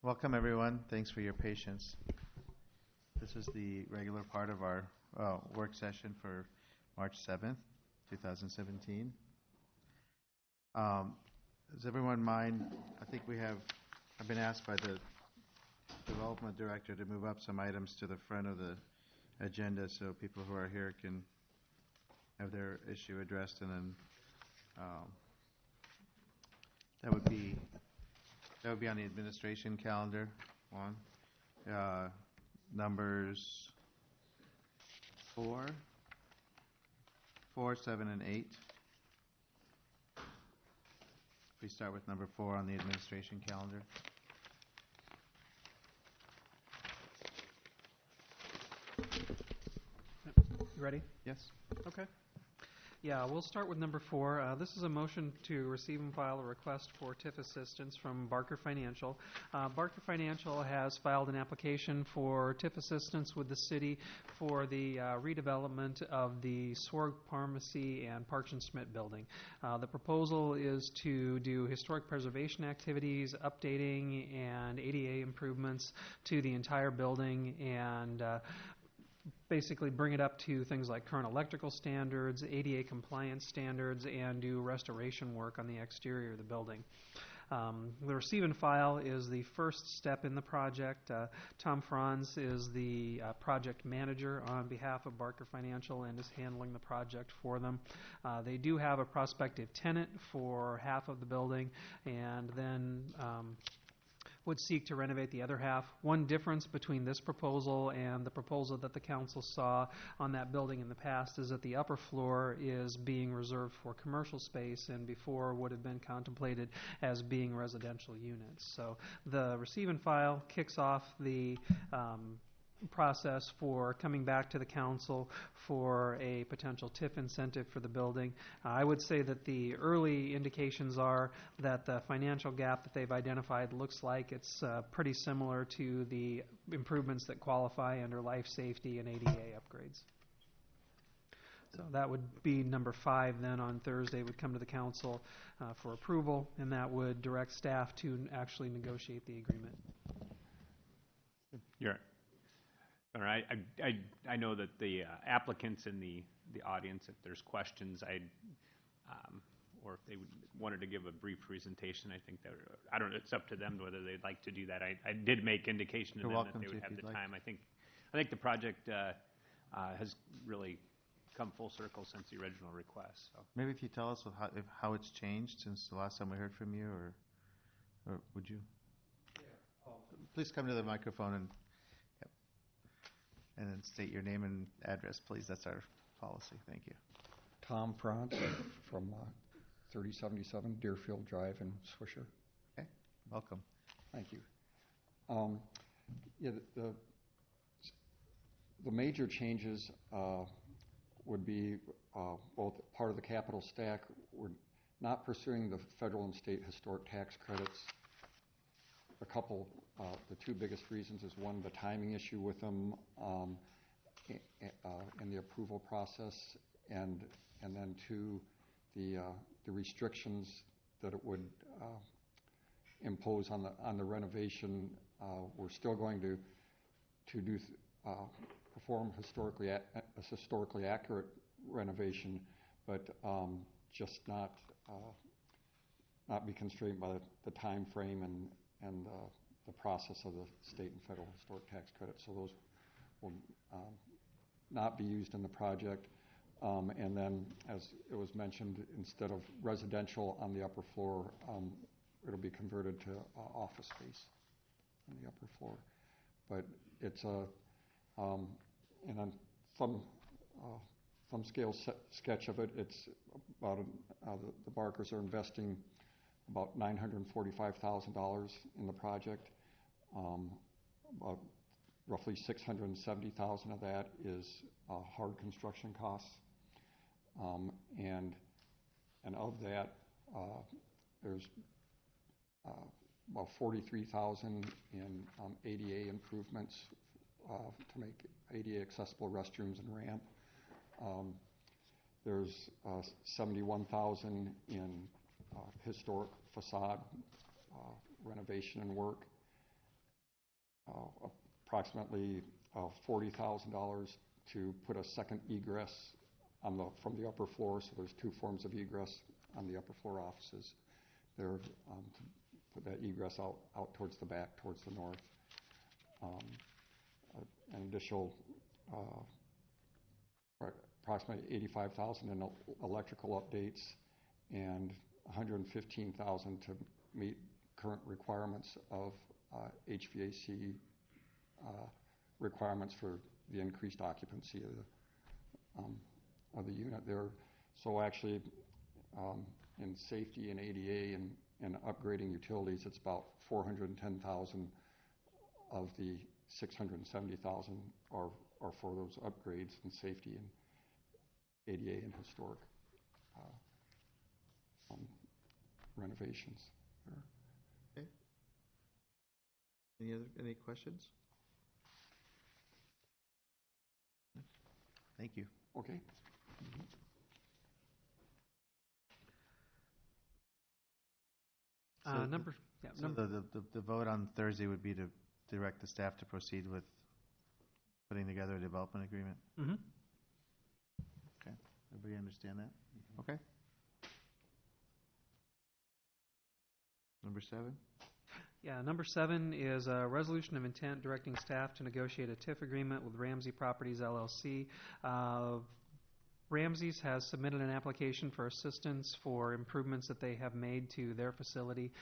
Welcome, everyone. Thanks for your patience. This is the regular part of our work session for March 7th, 2017. Does everyone mind? I've been asked by the development director to move up some items to the front of the agenda so people who are here can have their issue addressed, and then that would be on the administration calendar. One, numbers 4, 7, and 8. If we start with number 4 on the administration calendar. You ready? Yes. Okay. Yeah, we'll start with number 4. This is a motion to receive and file a request for TIF assistance from Barker Financial. Barker Financial has filed an application for TIF assistance with the city for the redevelopment of the Swarg Pharmacy and Parks and Schmidt building. The proposal is to do historic preservation activities, updating, and ADA improvements to the entire building, and basically bring it up to things like current electrical standards, ADA compliance standards, and do restoration work on the exterior of the building. The receive and file is the first step in the project. Tom Franz is the project manager on behalf of Barker Financial and is handling the project for them. They do have a prospective tenant for half of the building, and then would seek to renovate the other half. One difference between this proposal and the proposal that the council saw on that building in the past is that the upper floor is being reserved for commercial space and before would have been contemplated as being residential units. So the receive and file kicks off the process for coming back to the council for a potential TIF incentive for the building. I would say that the early indications are that the financial gap that they've identified looks like it's pretty similar to the improvements that qualify under life safety and ADA upgrades. So that would be number 5 then on Thursday, would come to the council for approval, and that would direct staff to actually negotiate the agreement. All right. I know that the applicants in the audience, if there's questions, or if they wanted to give a brief presentation, I think that I don't know. It's up to them whether they'd like to do that. I did make indication to them that they would have the time. I think the project has really come full circle since the original request. So. Maybe if you tell us how it's changed since the last time we heard from you, or would you? Yeah. Please come to the microphone and then state your name and address, please. That's our policy. Thank you. Tom Franz from 3077 Deerfield Drive in Swisher. Okay, welcome. Thank you. The major changes would be both part of the capital stack. We're not pursuing the federal and state historic tax credits. The two biggest reasons is one, the timing issue with them in the approval process, and then two, the restrictions that it would impose on the renovation. We're still going to perform a historically accurate renovation, but just not be constrained by the time frame and the process of the state and federal historic tax credits. So those will not be used in the project. And then, as it was mentioned, instead of residential on the upper floor, it'll be converted to office space on the upper floor. But it's and on some scale sketch of it, it's about the Barkers are investing about $945,000 in the project. About roughly $670,000 of that is hard construction costs, and of that, there's about $43,000 in ADA improvements to make ADA accessible restrooms and ramp. There's $71,000 in historic facade renovation and work, approximately $40,000 to put a second egress from the upper floor. So there's two forms of egress on the upper floor offices. There to put that egress out towards the back, towards the north. An additional approximately $85,000 in electrical updates and $115,000 to meet current requirements of HVAC requirements for the increased occupancy of the unit there. So actually, in safety and ADA and upgrading utilities, it's about $410,000 of the $670,000 are for those upgrades in safety and ADA and historic renovations. Okay. Any questions? Thank you. Okay. So the vote on Thursday would be to direct the staff to proceed with putting together a development agreement? Mm-hmm. Okay. Everybody understand that? Okay. Number 7? Yeah, number 7 is a resolution of intent directing staff to negotiate a TIF agreement with Ramsey Properties LLC. Ramsey's has submitted an application for assistance for improvements that they have made to their facility.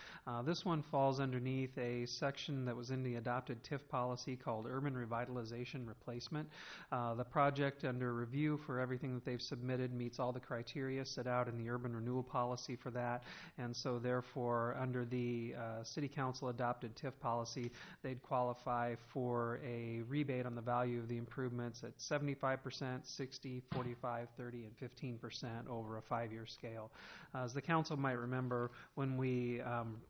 This one falls underneath a section that was in the adopted TIF policy called Urban Revitalization Replacement. The project under review for everything that they've submitted meets all the criteria set out in the urban renewal policy for that, and so therefore under the City Council adopted TIF policy, they'd qualify for a rebate on the value of the improvements at 75%, 60, 45, 30, and 15% over a 5-year scale. As the council might remember, when we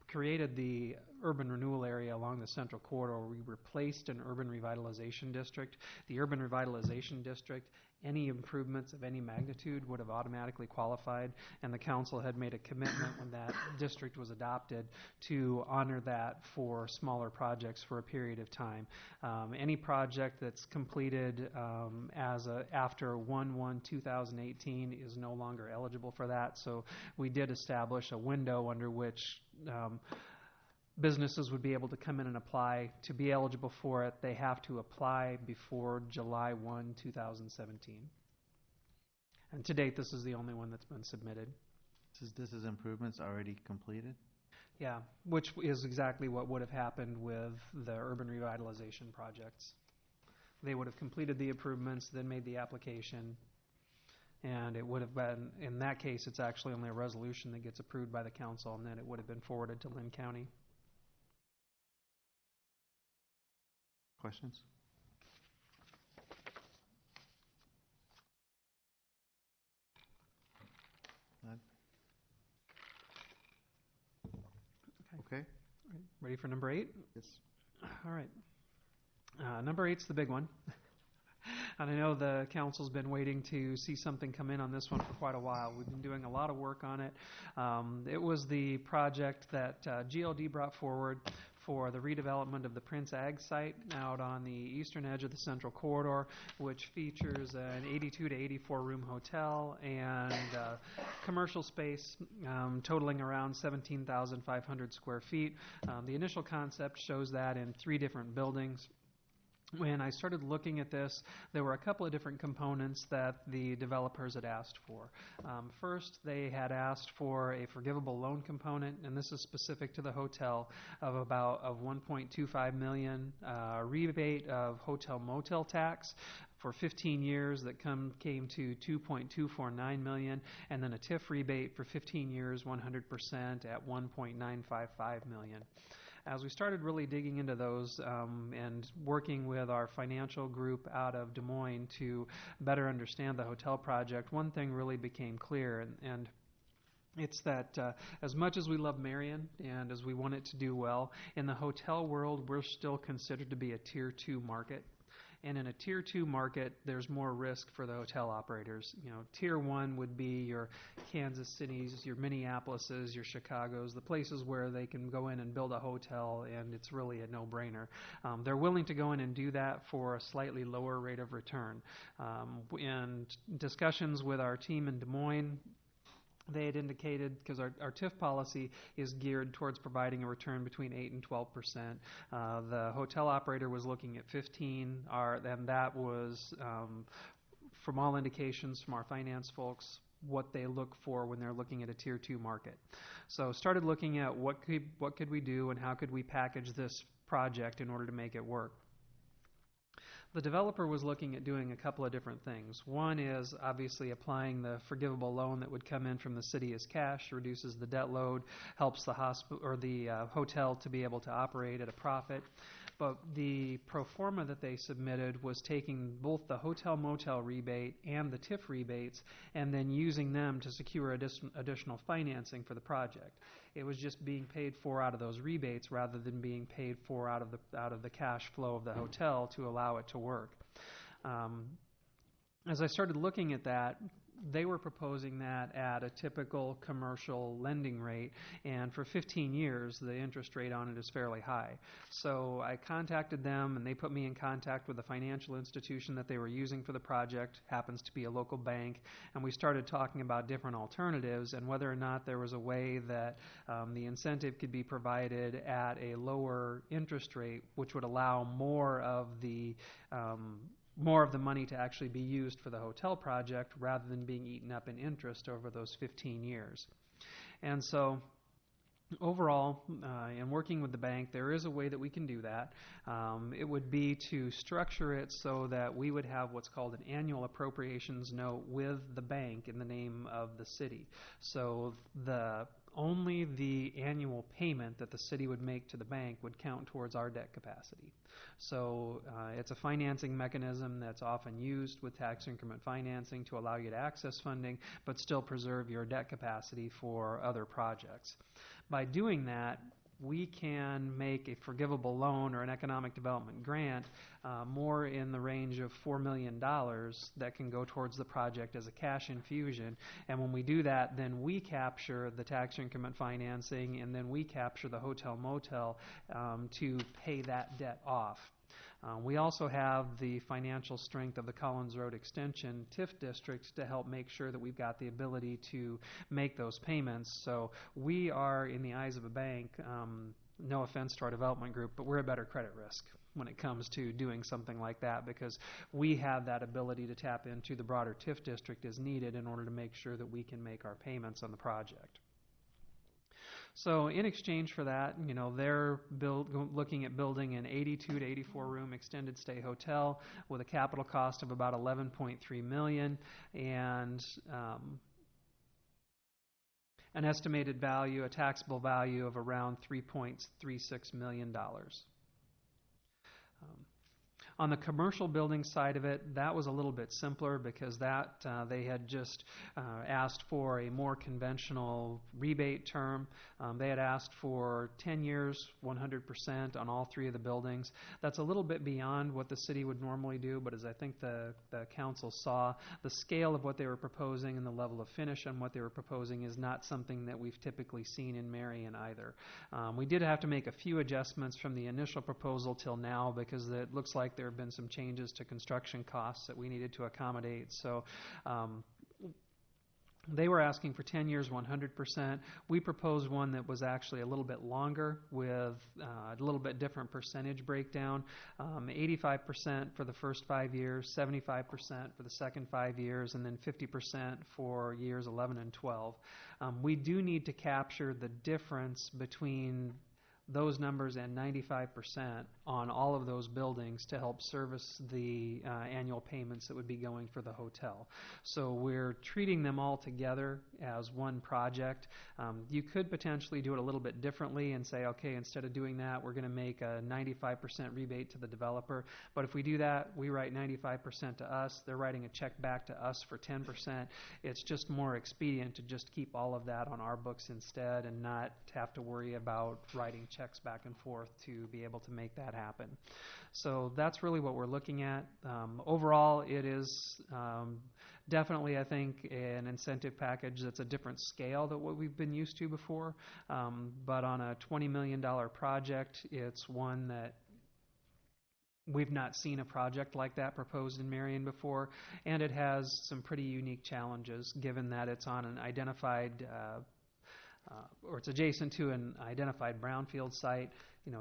created the urban renewal area along the central corridor, we replaced an urban revitalization district. The urban revitalization district, any improvements of any magnitude would have automatically qualified, and the council had made a commitment when that district was adopted to honor that for smaller projects for a period of time. Any project that's completed after 1/1/2018 is no longer eligible for that, so we did establish a window under which businesses would be able to come in and apply. To be eligible for it, they have to apply before July 1, 2017. And to date, this is the only one that's been submitted. This is improvements already completed? Yeah, which is exactly what would have happened with the urban revitalization projects. They would have completed the improvements, then made the application, and it would have been, in that case, it's actually only a resolution that gets approved by the council, and then it would have been forwarded to Lynn County. Questions? None? Okay. Ready for number 8? Yes. All right. Number 8's the big one. And I know the council's been waiting to see something come in on this one for quite a while. We've been doing a lot of work on it. It was the project that GLD brought forward for the redevelopment of the Prince Ag site out on the eastern edge of the central corridor, which features an 82 to 84 room hotel and commercial space totaling around 17,500 square feet. The initial concept shows that in 3 different buildings. When I started looking at this, there were a couple of different components that the developers had asked for. First, they had asked for a forgivable loan component, and this is specific to the hotel, of $1.25 million, rebate of hotel motel tax for 15 years that came to $2.249 million, and then a TIF rebate for 15 years, 100% at $1.955 million. As we started really digging into those and working with our financial group out of Des Moines to better understand the hotel project, one thing really became clear, and it's that as much as we love Marion and as we want it to do well, in the hotel world, we're still considered to be a Tier 2 market. And in a Tier 2 market, there's more risk for the hotel operators. Tier 1 would be your Kansas Cities, your Minneapolises, your Chicagos, the places where they can go in and build a hotel, and it's really a no-brainer. They're willing to go in and do that for a slightly lower rate of return. In discussions with our team in Des Moines, they had indicated, because our TIF policy is geared towards providing a return between 8 and 12%. The hotel operator was looking at 15, and that was, from all indications from our finance folks, what they look for when they're looking at a Tier 2 market. So started looking at what could we do and how could we package this project in order to make it work. The developer was looking at doing a couple of different things. One is obviously applying the forgivable loan that would come in from the city as cash, reduces the debt load, helps the hospital or the hotel to be able to operate at a profit. But the pro forma that they submitted was taking both the hotel-motel rebate and the TIF rebates and then using them to secure additional financing for the project. It was just being paid for out of those rebates rather than being paid for out of the cash flow of the hotel to allow it to work. As I started looking at that, they were proposing that at a typical commercial lending rate, and for 15 years the interest rate on it is fairly high. So I contacted them, and they put me in contact with the financial institution that they were using for the project, happens to be a local bank, and we started talking about different alternatives and whether or not there was a way that the incentive could be provided at a lower interest rate, which would allow more of the money to actually be used for the hotel project rather than being eaten up in interest over those 15 years. And so overall, in working with the bank, there is a way that we can do that. It would be to structure it so that we would have what's called an annual appropriations note with the bank in the name of the city. So only the annual payment that the city would make to the bank would count towards our debt capacity. So it's a financing mechanism that's often used with tax increment financing to allow you to access funding but still preserve your debt capacity for other projects. By doing that, we can make a forgivable loan or an economic development grant more in the range of $4 million that can go towards the project as a cash infusion. And when we do that, then we capture the tax increment financing, and then we capture the hotel-motel to pay that debt off. We also have the financial strength of the Collins Road Extension TIF district to help make sure that we've got the ability to make those payments. So we are, in the eyes of a bank, no offense to our development group, but we're a better credit risk when it comes to doing something like that, because we have that ability to tap into the broader TIF district as needed in order to make sure that we can make our payments on the project. So in exchange for that, they're looking at building an 82 to 84 room extended stay hotel with a capital cost of about $11.3 million and an estimated value, a taxable value of around $3.36 million. On the commercial building side of it, that was a little bit simpler because they had just asked for a more conventional rebate term. They had asked for 10 years, 100% on all three of the buildings. That's a little bit beyond what the city would normally do, but as I think the council saw, the scale of what they were proposing and the level of finish on what they were proposing is not something that we've typically seen in Marion either. We did have to make a few adjustments from the initial proposal till now because it looks like there have been some changes to construction costs that we needed to accommodate. So they were asking for 10 years, 100%. We proposed one that was actually a little bit longer with a little bit different percentage breakdown, 85% for the first 5 years, 75% for the second 5 years, and then 50% for years 11 and 12. We do need to capture the difference between those numbers and 95% on all of those buildings to help service the annual payments that would be going for the hotel. So we're treating them all together as one project. You could potentially do it a little bit differently and say, okay, instead of doing that, we're going to make a 95% rebate to the developer. But if we do that, we write 95% to us. They're writing a check back to us for 10%. It's just more expedient to just keep all of that on our books instead and not have to worry about writing checks back and forth to be able to make that happen. So that's really what we're looking at. Overall, it is definitely, I think, an incentive package that's a different scale than what we've been used to before. But on a $20 million project, it's one that we've not seen a project like that proposed in Marion before, and it has some pretty unique challenges given that it's on an identified or it's adjacent to an identified brownfield site.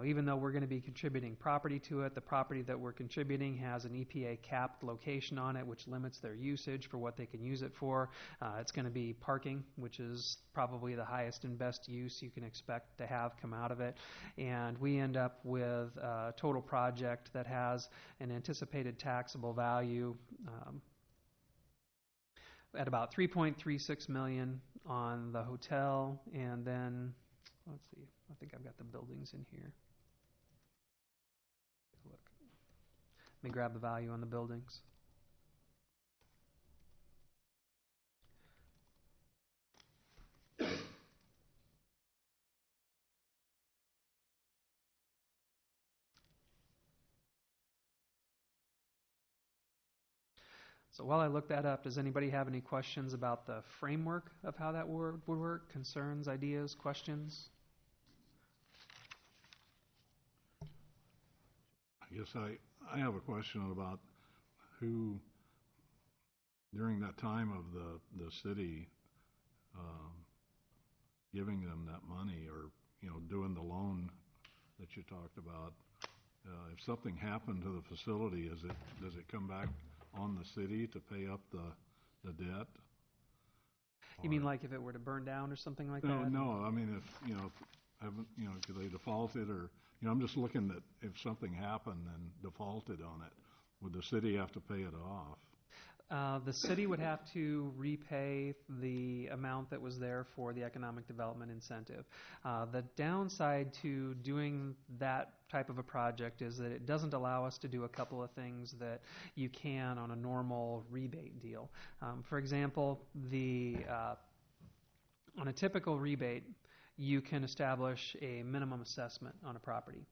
Even though we're going to be contributing property to it, the property that we're contributing has an EPA capped location on it, which limits their usage for what they can use it for. It's going to be parking, which is probably the highest and best use you can expect to have come out of it. And we end up with a total project that has an anticipated taxable value at about $3.36 million on the hotel, and then let's see, I think I've got the buildings in here. Take a look. Let me grab the value on the buildings. So while I look that up, does anybody have any questions about the framework of how that would work? Concerns, ideas, questions? I guess I have a question about who, during that time of the city giving them that money, or doing the loan that you talked about, if something happened to the facility, does it come back on the city to pay up the debt? You mean like if it were to burn down or something like that? No. I mean, if they defaulted, or I'm just looking at if something happened and defaulted on it, would the city have to pay it off? The city would have to repay the amount that was there for the economic development incentive. The downside to doing that type of a project is that it doesn't allow us to do a couple of things that you can on a normal rebate deal. For example, on a typical rebate, you can establish a minimum assessment on a property.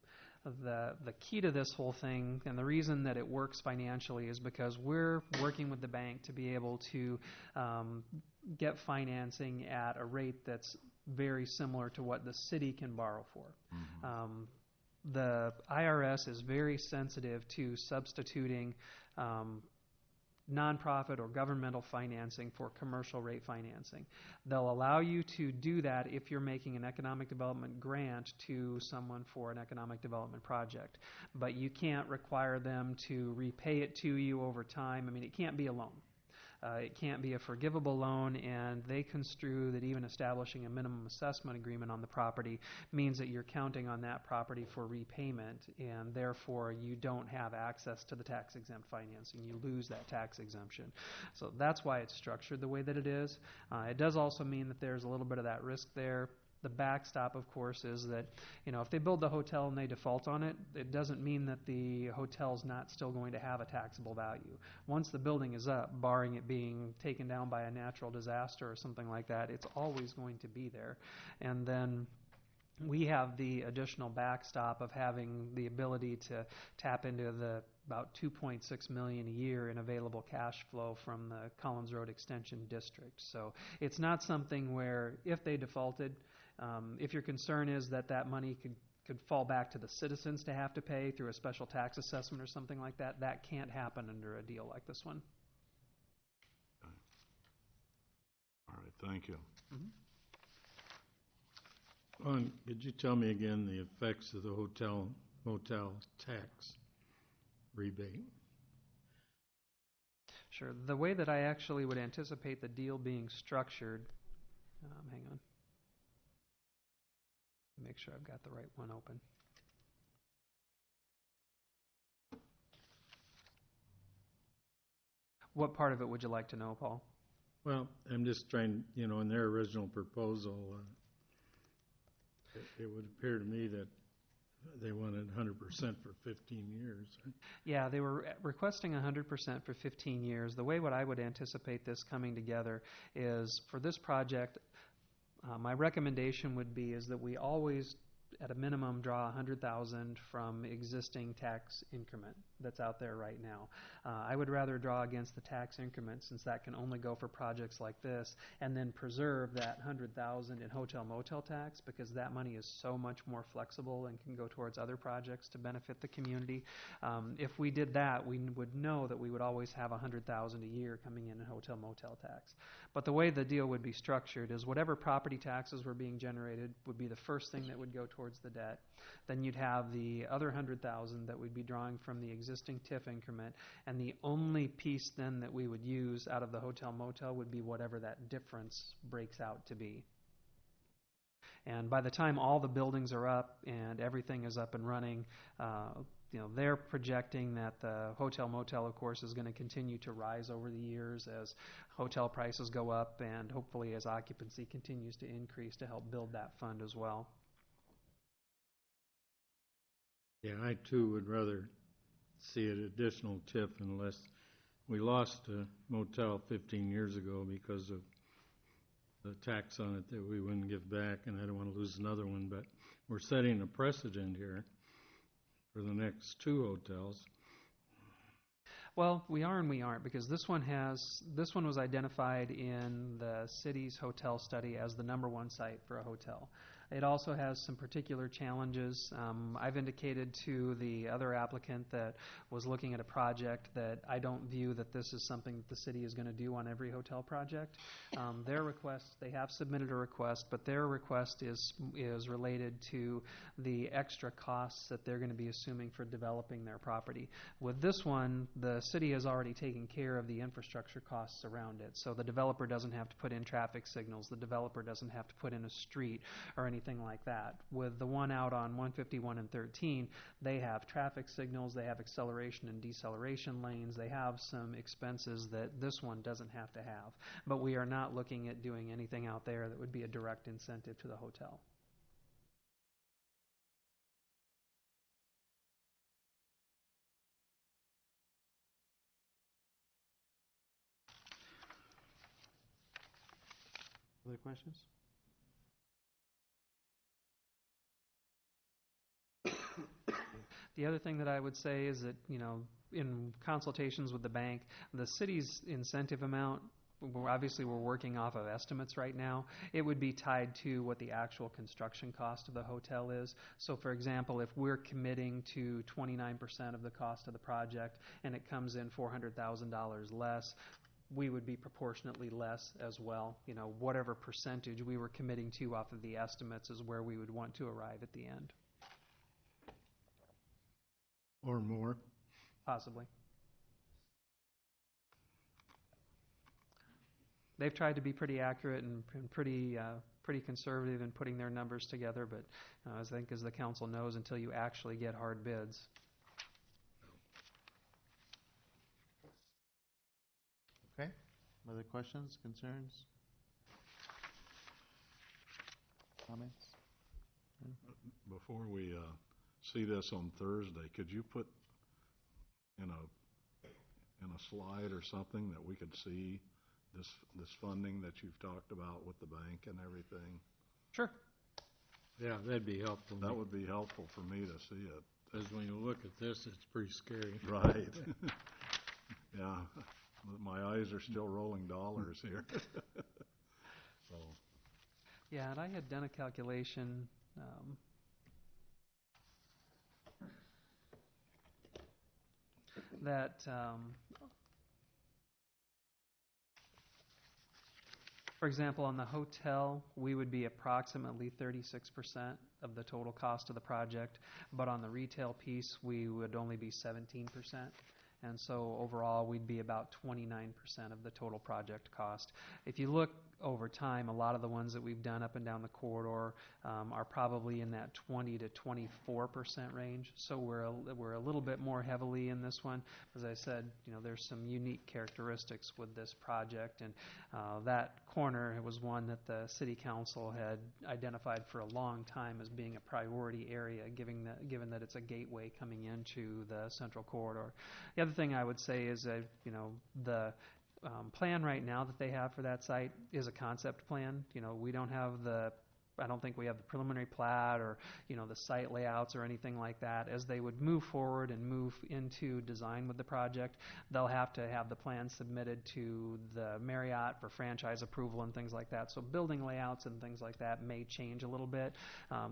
The key to this whole thing, and the reason that it works financially, is because we're working with the bank to be able to get financing at a rate that's very similar to what the city can borrow for. Mm-hmm. The IRS is very sensitive to substituting nonprofit or governmental financing for commercial rate financing. They'll allow you to do that if you're making an economic development grant to someone for an economic development project. But you can't require them to repay it to you over time. I mean, it can't be a loan. It can't be a forgivable loan, and they construe that even establishing a minimum assessment agreement on the property means that you're counting on that property for repayment, and therefore you don't have access to the tax-exempt financing. You lose that tax exemption. So that's why it's structured the way that it is. It does also mean that there's a little bit of that risk there. The backstop, of course, is that if they build the hotel and they default on it, it doesn't mean that the hotel's not still going to have a taxable value. Once the building is up, barring it being taken down by a natural disaster or something like that, it's always going to be there. And then we have the additional backstop of having the ability to tap into the about $2.6 million a year in available cash flow from the Collins Road Extension District. So it's not something where if they defaulted, if your concern is that that money could fall back to the citizens to have to pay through a special tax assessment or something like that, that can't happen under a deal like this one. All right, thank you. Mm-hmm. Could you tell me again the effects of the motel tax rebate? Sure. The way that I actually would anticipate the deal being structured, hang on. Make sure I've got the right one open. What part of it would you like to know, Paul? Well, I'm just trying, in their original proposal, it would appear to me that they wanted 100% for 15 years. Yeah, they were requesting 100% for 15 years. The way what I would anticipate this coming together is for this project, my recommendation would be is that we always at a minimum, draw 100,000 from existing tax increment that's out there right now. I would rather draw against the tax increment, since that can only go for projects like this, and then preserve that 100,000 in hotel motel tax, because that money is so much more flexible and can go towards other projects to benefit the community. If we did that, we would know that we would always have 100,000 a year coming in hotel motel tax. But the way the deal would be structured is whatever property taxes were being generated would be the first thing that would go towards the debt. Then you'd have the other 100,000 that we'd be drawing from the existing TIF increment, and the only piece then that we would use out of the hotel motel would be whatever that difference breaks out to be. And by the time all the buildings are up and everything is up and running, they're projecting that the hotel motel, of course, is going to continue to rise over the years as hotel prices go up, and hopefully as occupancy continues to increase to help build that fund as well. Yeah, I too would rather see an additional TIF, unless we lost a motel 15 years ago because of the tax on it that we wouldn't give back, and I don't want to lose another one, but we're setting a precedent here for the next two hotels. Well, we are and we aren't, because this one was identified in the city's hotel study as the #1 site for a hotel. It also has some particular challenges. I've indicated to the other applicant that was looking at a project that I don't view that this is something that the city is going to do on every hotel project. Their request, they have submitted a request, but their request is related to the extra costs that they're going to be assuming for developing their property. With this one, the city has already taken care of the infrastructure costs around it, so the developer doesn't have to put in traffic signals, the developer doesn't have to put in a street or anything like that. With the one out on 151 and 13, they have traffic signals, they have acceleration and deceleration lanes, they have some expenses that this one doesn't have to have. But we are not looking at doing anything out there that would be a direct incentive to the hotel. Other questions? The other thing that I would say is that, in consultations with the bank, the city's incentive amount, obviously we're working off of estimates right now. It would be tied to what the actual construction cost of the hotel is. So, for example, if we're committing to 29% of the cost of the project and it comes in $400,000 less, we would be proportionately less as well. Whatever percentage we were committing to off of the estimates is where we would want to arrive at the end. Or more. Possibly. They've tried to be pretty accurate and pretty conservative in putting their numbers together, but I think, as the council knows, until you actually get hard bids. Okay. Other questions, concerns, comments? Before we see this on Thursday, could you put in a slide or something that we could see this funding that you've talked about with the bank and everything? Sure. Yeah, that'd be helpful. That would be helpful for me to see it. Because when you look at this, it's pretty scary. Right. Yeah. My eyes are still rolling dollars here. So. Yeah, and I had done a calculation. For example, on the hotel, we would be approximately 36% of the total cost of the project, but on the retail piece, we would only be 17%. And so overall, we'd be about 29% of the total project cost. If you look over time, a lot of the ones that we've done up and down the corridor are probably in that 20 to 24% range. So we're a little bit more heavily in this one. As I said, there's some unique characteristics with this project, and that corner was one that the City Council had identified for a long time as being a priority area, given that it's a gateway coming into the Central Corridor. The other thing I would say is that, the plan right now that they have for that site is a concept plan. We don't have the I don't think we have the preliminary plat or, the site layouts or anything like that. As they would move forward and move into design with the project, they'll have to have the plan submitted to the Marriott for franchise approval and things like that. So building layouts and things like that may change a little bit.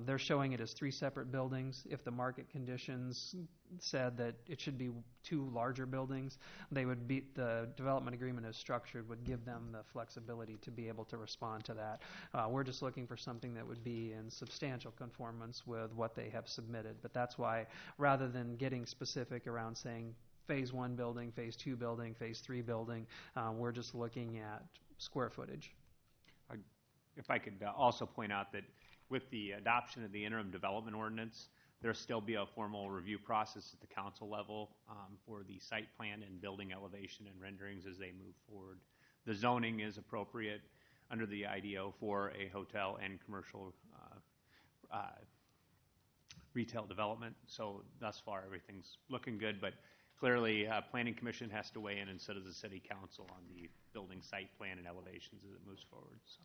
They're showing it as 3 separate buildings. If the market conditions said that it should be 2 larger buildings, the development agreement as structured would give them the flexibility to be able to respond to that. We're just looking for something that would be in substantial conformance with what they have submitted. But that's why, rather than getting specific around saying phase 1 building, phase 2 building, phase 3 building, we're just looking at square footage. If I could also point out that with the adoption of the interim development ordinance, there'll still be a formal review process at the council level for the site plan and building elevation and renderings as they move forward. The zoning is appropriate under the IDO for a hotel and commercial retail development. So thus far, everything's looking good, but clearly, Planning Commission has to weigh in instead of the City Council on the building site plan and elevations as it moves forward. So.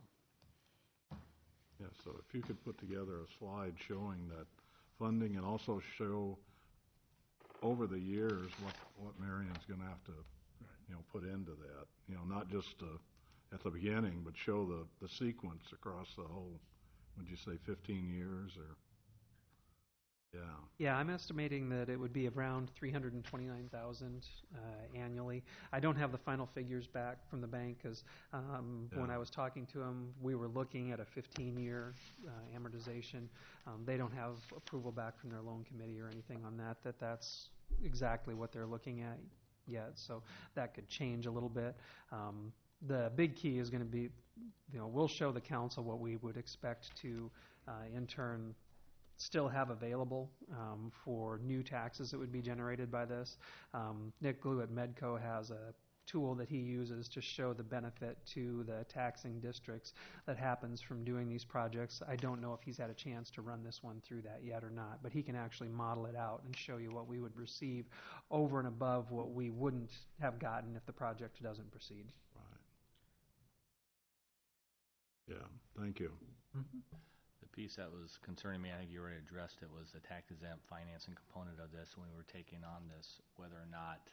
Yeah, so if you could put together a slide showing that funding and also show over the years what Marion's going to have to, put into that. Not just at the beginning, but show the sequence across the whole, would you say 15 years or? Yeah. Yeah, I'm estimating that it would be around $329,000 annually. I don't have the final figures back from the bank because when I was talking to them, we were looking at a 15-year amortization. They don't have approval back from their loan committee or anything on that's exactly what they're looking at yet. So that could change a little bit. The big key is going to be, we'll show the council what we would expect to, in turn, still have available for new taxes that would be generated by this. Nick Glue at Medco has a tool that he uses to show the benefit to the taxing districts that happens from doing these projects. I don't know if he's had a chance to run this one through that yet or not, but he can actually model it out and show you what we would receive over and above what we wouldn't have gotten if the project doesn't proceed. Right. Yeah, thank you. Mm-hmm. The piece that was concerning me, I think you already addressed it, was the tax-exempt financing component of this when we were taking on this, whether or not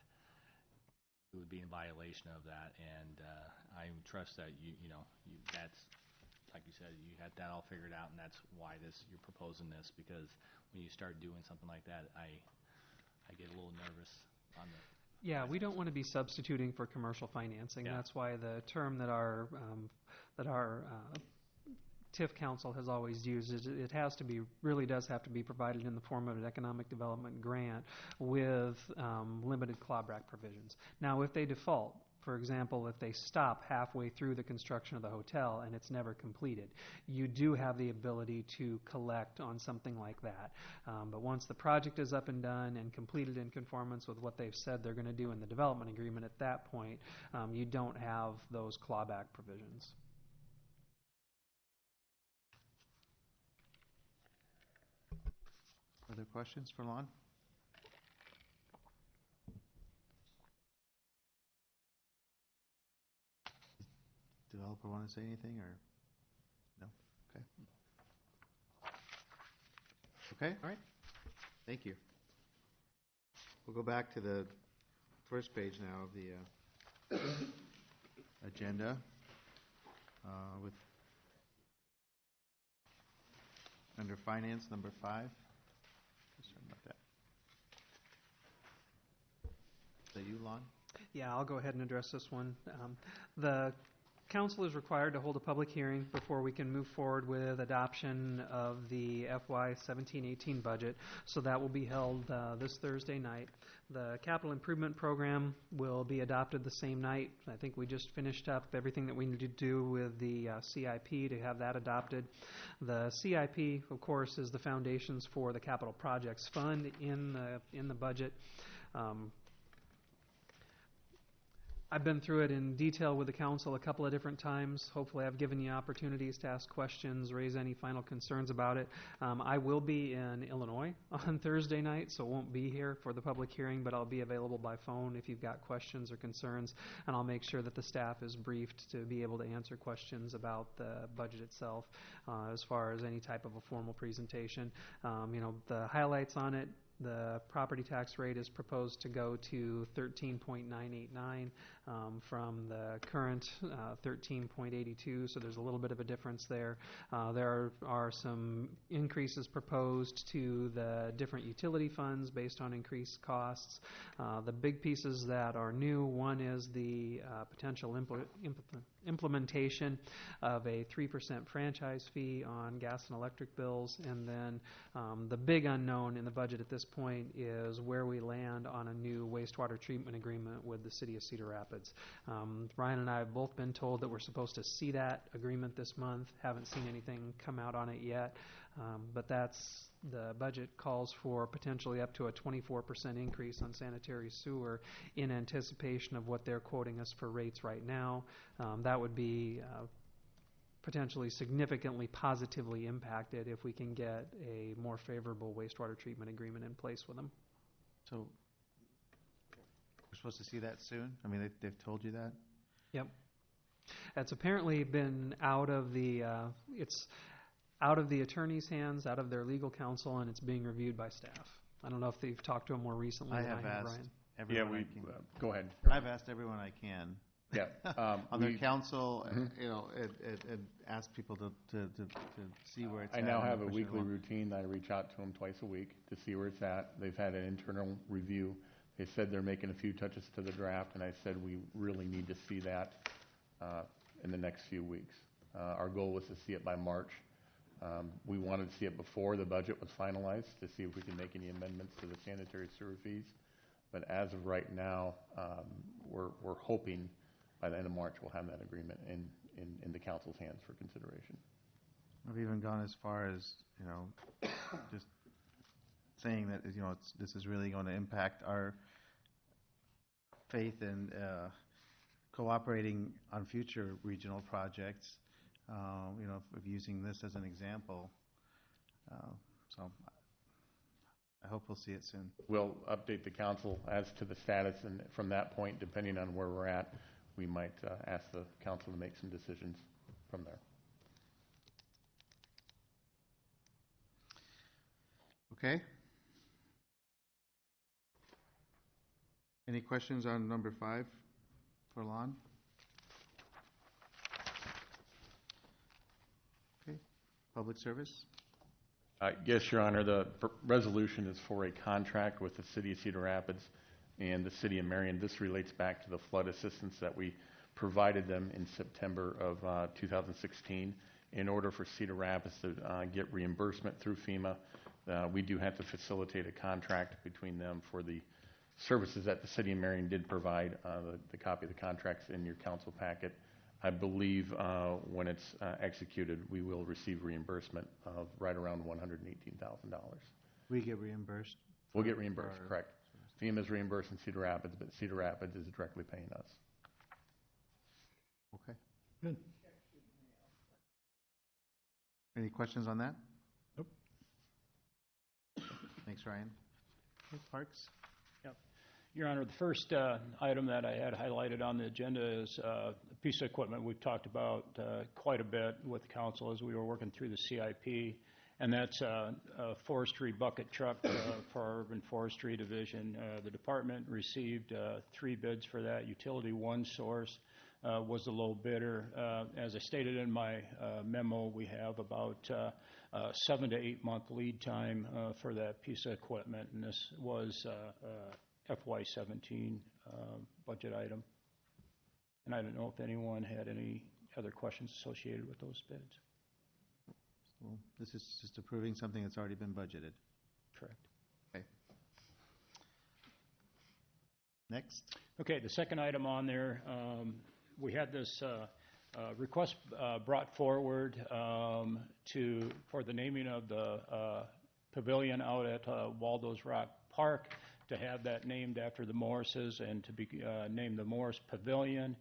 it would be in violation of that. And I trust that that's, like you said, you had that all figured out, and that's why you're proposing this, because when you start doing something like that, I get a little nervous on the. Yeah, we don't want to be substituting for commercial financing. Yeah. That's why the term that our TIF Council has always used is it really does have to be provided in the form of an economic development grant with limited clawback provisions. Now, if they default, for example, if they stop halfway through the construction of the hotel and it's never completed, you do have the ability to collect on something like that. But once the project is up and done and completed in conformance with what they've said they're going to do in the development agreement, at that point, you don't have those clawback provisions. Other questions for Lon? Developer want to say anything or no? Okay. Okay, all right. Thank you. We'll go back to the first page now of the agenda with under finance number 5. Sorry about that. Is that you, Lon? Yeah, I'll go ahead and address this one. The council is required to hold a public hearing before we can move forward with adoption of the FY 17-18 budget. So that will be held this Thursday night. The capital improvement program will be adopted the same night. I think we just finished up everything that we need to do with the CIP to have that adopted. The CIP, of course, is the foundations for the capital projects fund in the budget. I've been through it in detail with the council a couple of different times. Hopefully, I've given you opportunities to ask questions, raise any final concerns about it. I will be in Illinois on Thursday night, so won't be here for the public hearing, but I'll be available by phone if you've got questions or concerns, and I'll make sure that the staff is briefed to be able to answer questions about the budget itself, as far as any type of a formal presentation. The highlights on it. The property tax rate is proposed to go to 13.989 from the current 13.82, so there's a little bit of a difference there. There are some increases proposed to the different utility funds based on increased costs. The big pieces that are new, one is the potential implementation of a 3% franchise fee on gas and electric bills, and then the big unknown in the budget at this point is where we land on a new wastewater treatment agreement with the city of Cedar Rapids. Ryan and I have both been told that we're supposed to see that agreement this month. Haven't seen anything come out on it yet, but the budget calls for potentially up to a 24% increase on sanitary sewer in anticipation of what they're quoting us for rates right now. That would be potentially significantly positively impacted if we can get a more favorable wastewater treatment agreement in place with them. So we're supposed to see that soon? I mean, they've told you that? Yep. It's apparently been out of the attorney's hands, out of their legal counsel, and it's being reviewed by staff. I don't know if they've talked to them more recently than I have, asked Ryan. everyone I can. Go ahead. I've asked everyone I can. Yeah. On their council, and ask people to see where it's at. I now and have a push it weekly along. routine that I reach out to them twice a week to see where it's at. They've had an internal review. They said they're making a few touches to the draft, and I said we really need to see that in the next few weeks. Our goal was to see it by March. We wanted to see it before the budget was finalized to see if we could make any amendments to the sanitary sewer fees. But as of right now, we're hoping by the end of March we'll have that agreement in the council's hands for consideration. I've even gone as far as, just saying that, this is really going to impact our faith in cooperating on future regional projects, of using this as an example. So I hope we'll see it soon. We'll update the council as to the status, and from that point, depending on where we're at, we might ask the council to make some decisions from there. Okay. Any questions on number 5 for Lon? Okay. Public service? Yes, Your Honor. The resolution is for a contract with the City of Cedar Rapids and the City of Marion. This relates back to the flood assistance that we provided them in September of 2016. In order for Cedar Rapids to get reimbursement through FEMA, we do have to facilitate a contract between them for the services that the City of Marion did provide. The copy of the contract's in your council packet. I believe when it's executed, we will receive reimbursement of right around $118,000. We get reimbursed? We'll get reimbursed, correct. FEMA is reimbursing Cedar Rapids, but Cedar Rapids is directly paying us. Okay. Good. Any questions on that? Nope. Thanks, Ryan. Okay, Parks? Your Honor, the first item that I had highlighted on the agenda is a piece of equipment we've talked about quite a bit with the council as we were working through the CIP, and that's a forestry bucket truck for our urban forestry division. The department received 3 bids for that. Utility One Source was the low bidder. As I stated in my memo, we have about 7 to 8 month lead time for that piece of equipment, and this was FY17 budget item. And I don't know if anyone had any other questions associated with those bids. Well, this is just approving something that's already been budgeted. Correct. Okay. Next. Okay, the second item on there, we had this request brought forward for the naming of the pavilion out at Waldo's Rock Park. to have that named after the Morrises and to be named the Morris Pavilion.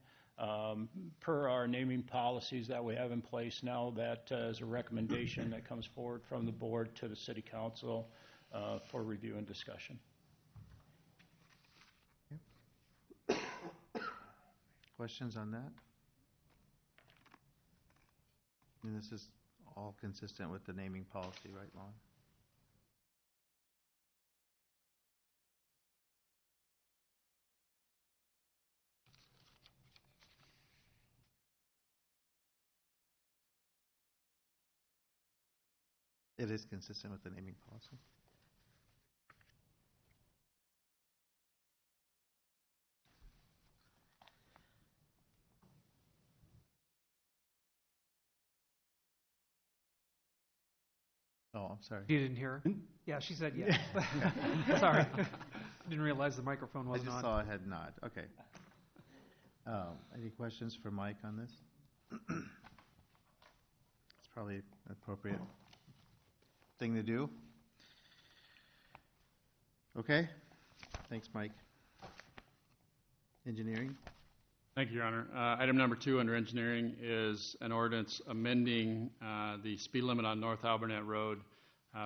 Per our naming policies that we have in place now, that is a recommendation that comes forward from the board to the city council for review and discussion. Questions on that? And this is all consistent with the naming policy, right, Lon? It is consistent with the naming policy. Oh, I'm sorry. You didn't hear her? Yeah, she said yes. Sorry. Didn't realize the microphone I wasn't just on. saw a head nod. Okay. Any questions for Mike on this? It's probably an appropriate thing to do. Okay. Thanks, Mike. Engineering? Thank you, Your Honor. Item number 2 under engineering is an ordinance amending the speed limit on North Albernet Road,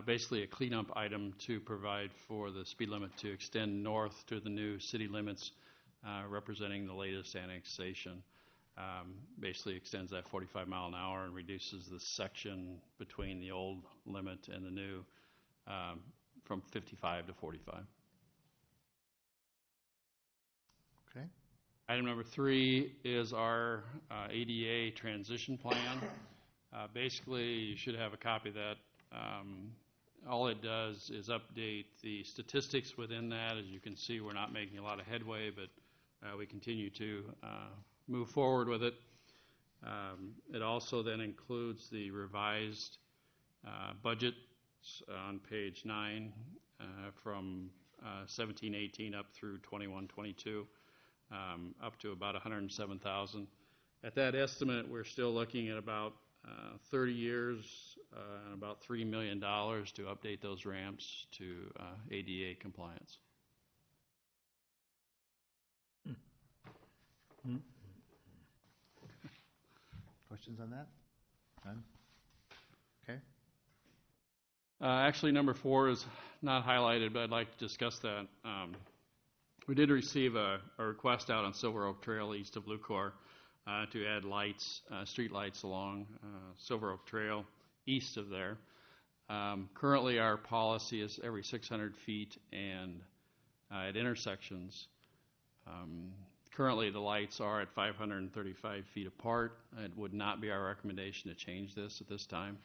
basically a cleanup item to provide for the speed limit to extend north to the new city limits, representing the latest annexation. Basically extends that 45 mile an hour and reduces the section between the old limit and the new from 55 to 45. Okay. Item number 3 is our ADA transition plan. Basically, you should have a copy of that. All it does is update the statistics within that. As you can see, we're not making a lot of headway, but we continue to move forward with it. It also then includes the revised budget on page 9 from 17-18 up through 21-22. Up to about 107,000. At that estimate, we're still looking at about 30 years and about $3 million to update those ramps to ADA compliance. Questions on that? None? Okay. Actually, number 4 is not highlighted, but I'd like to discuss that. We did receive a request out on Silver Oak Trail east of Lucor to add lights, street lights along Silver Oak Trail east of there. Currently, our policy is every 600 feet and at intersections. Currently, the lights are at 535 feet apart. It would not be our recommendation to change this at this time.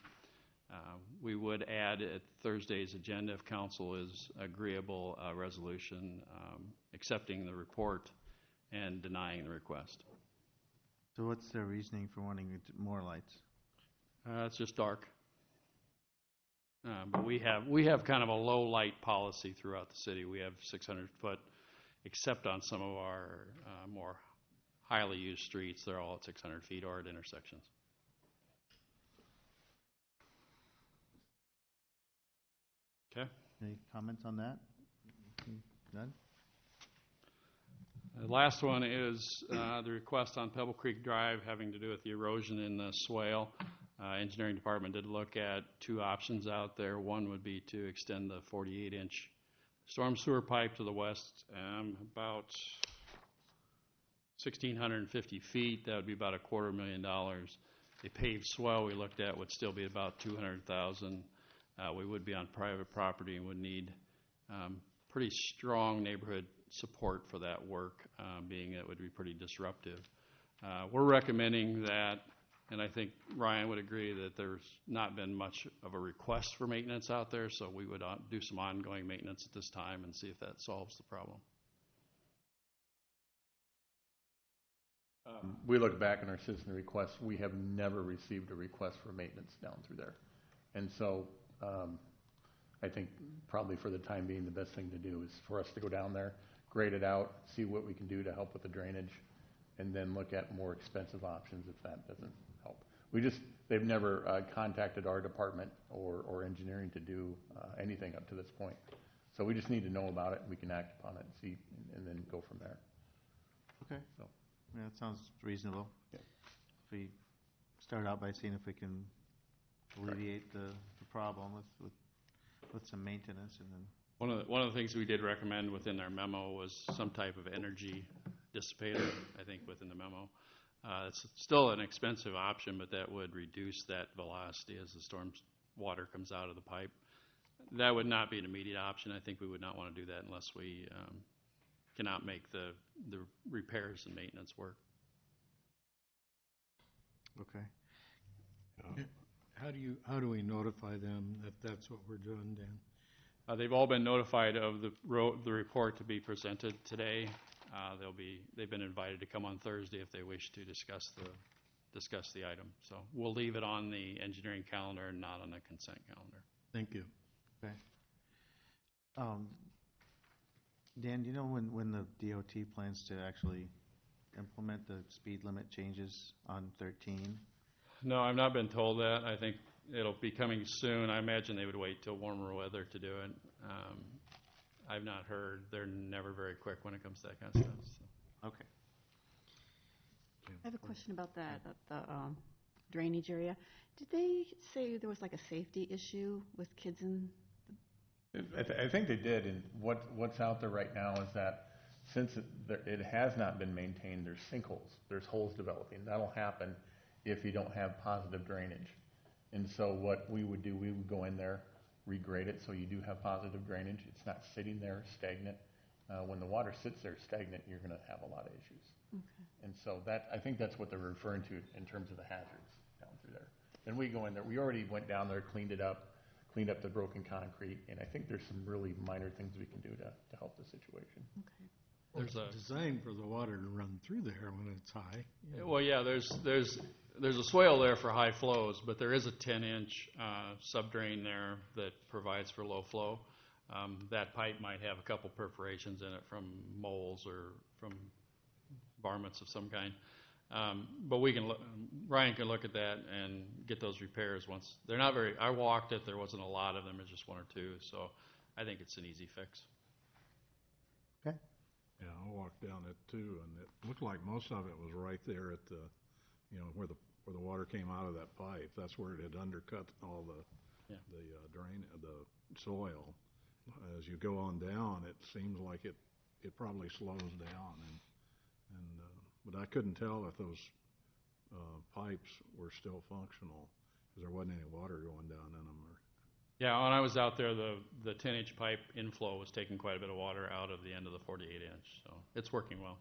We would add at Thursday's agenda, if council is agreeable, a resolution accepting the report and denying the request. So what's their reasoning for wanting more lights? It's just dark. But we have kind of a low light policy throughout the city. We have 600 foot, except on some of our more highly used streets. They're all at 600 feet or at intersections. Okay. Any comments on that? None? The last one is the request on Pebble Creek Drive having to do with the erosion in the swale. Engineering department did look at 2 options out there. One would be to extend the 48-inch storm sewer pipe to the west about 1,650 feet. That would be about $250,000. A paved swell we looked at would still be about $200,000. We would be on private property and would need pretty strong neighborhood support for that work, being it would be pretty disruptive. We're recommending that, and I think Ryan would agree that there's not been much of a request for maintenance out there, so we would do some ongoing maintenance at this time and see if that solves the problem. We look back on our citizen requests. We have never received a request for maintenance down through there. And so I think probably for the time being, the best thing to do is for us to go down there, grade it out, see what we can do to help with the drainage, and then look at more expensive options if that doesn't help. They've never contacted our department or engineering to do anything up to this point. So we just need to know about it, we can act upon it and see, and then go from there. Okay. So. Yeah, that sounds reasonable. Yeah. If we start out by seeing if we can alleviate the problem with some maintenance, and then One of the things we did recommend within our memo was some type of energy dissipator, I think, within the memo. It's still an expensive option, but that would reduce that velocity as the storm water comes out of the pipe. That would not be an immediate option. I think we would not want to do that unless we cannot make the repairs and maintenance work. okay. How do we notify them that that's what we're doing, Dan? They've all been notified of the report to be presented today. They've been invited to come on Thursday if they wish to discuss the item. So we'll leave it on the engineering calendar and not on the consent calendar. Thank you. Okay. Dan, do you know when the DOT plans to actually implement the speed limit changes on 13? No, I've not been told that. I think it'll be coming soon. I imagine they would wait till warmer weather to do it. I've not heard. They're never very quick when it comes to that kind of stuff. So. Okay. I have a question about that, the drainage area. Did they say there was like a safety issue with kids in? I think they did, and what's out there right now is that since it has not been maintained, there's sinkholes, there's holes developing. That'll happen if you don't have positive drainage. And so what we would do, we would go in there, regrade it so you do have positive drainage. It's not sitting there stagnant. When the water sits there stagnant, you're going to have a lot of issues. Okay. And so I think that's what they're referring to in terms of the hazards down through there. And we go in there, we already went down there, cleaned up the broken concrete, and I think there's some really minor things we can do to help the situation. Okay. There's a Designed for the water to run through there when it's high. Well, yeah, there's a swale there for high flows, but there is a 10-inch subdrain there that provides for low flow. That pipe might have a couple perforations in it from moles or from varmints of some kind. But Ryan can look at that and get those repairs once. They're not very, I walked it, there wasn't a lot of them, it's just one or two, so I think it's an easy fix. Okay. Yeah, I walked down it too, and it looked like most of it was right there at the, where the water came out of that pipe. That's where it had undercut all the soil. As you go on down, it seems like it probably slows down, but I couldn't tell if those pipes were still functional because there wasn't any water going down in them. Yeah, when I was out there, the 10-inch pipe inflow was taking quite a bit of water out of the end of the 48-inch, so it's working well.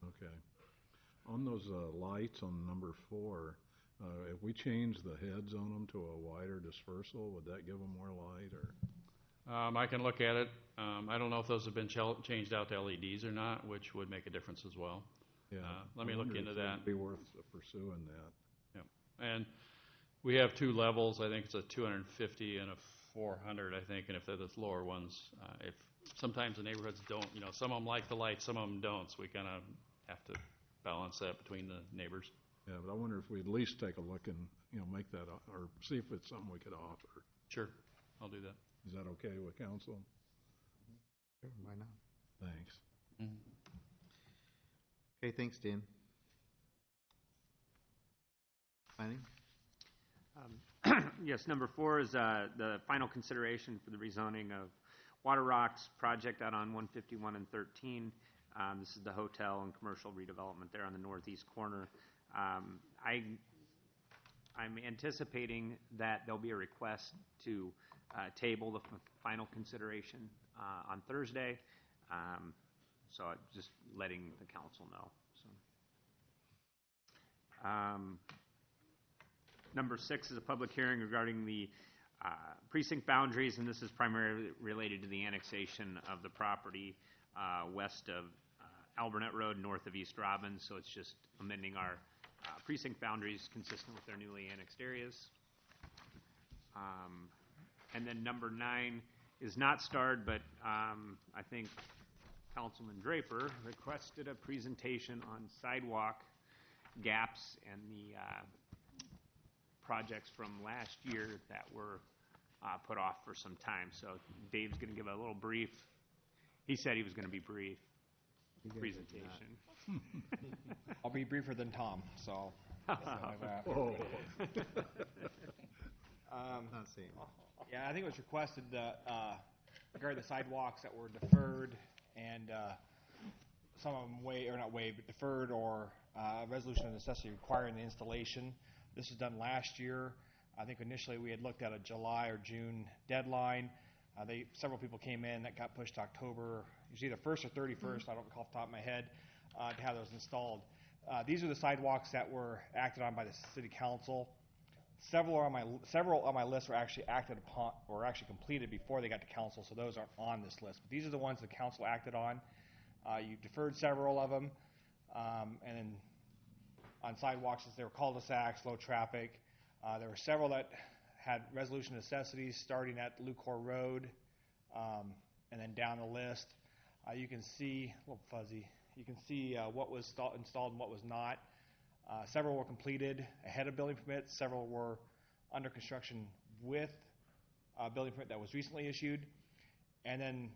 Okay. On those lights on number 4, if we change the heads on them to a wider dispersal, would that give them more light? Or? I can look at it. I don't know if those have been changed out to LEDs or not, which would make a difference as well. Yeah. Let me look into that. It'd be worth pursuing that. Yeah. And we have 2 levels. I think it's a 250 and a 400, I think. And if they're the lower ones, if sometimes the neighborhoods don't, some of them like the light, some of them don't. So we kind of have to balance that between the neighbors. Yeah, but I wonder if we'd at least take a look and, make that, or see if it's something we could offer. Sure. I'll do that. Is that okay with council? Sure, why not? Thanks. Mm-hmm. Okay, thanks, Dan. Planning? Yes, number 4 is the final consideration for the rezoning of Water Rocks project out on 151 and 13. This is the hotel and commercial redevelopment there on the northeast corner. I'm anticipating that there'll be a request to table the final consideration on Thursday. So just letting the council know. So. Number 6 is a public hearing regarding the precinct boundaries, and this is primarily related to the annexation of the property west of Albernet Road, north of East Robbins. So it's just amending our precinct boundaries consistent with their newly annexed areas. And then number 9 is not starred, but I think Councilman Draper requested a presentation on sidewalk gaps and the projects from last year that were put off for some time. So Dave's going to give a little brief. He said he was going to be brief presentation. I'll be briefer than Tom, so. Oh. Not seeing. Yeah, I think it was requested that regarding the sidewalks that were deferred and some of them not waived, but deferred or resolution of necessity requiring the installation. This was done last year. I think initially we had looked at a July or June deadline. Several people came in that got pushed to October. It was either 1st or 31st, I don't recall off the top of my head, to have those installed. These are the sidewalks that were acted on by the city council. Several on my list were actually acted upon or actually completed before they got to council, so those aren't on this list. But these are the ones the council acted on. You deferred several of them, and then on sidewalks, as they were cul-de-sacs, low traffic. There were several that had resolution necessities starting at Lucor Road and then down the list. You can see, a little fuzzy, you can see what was installed and what was not. Several were completed ahead of building permits. Several were under construction with a building permit that was recently issued. And then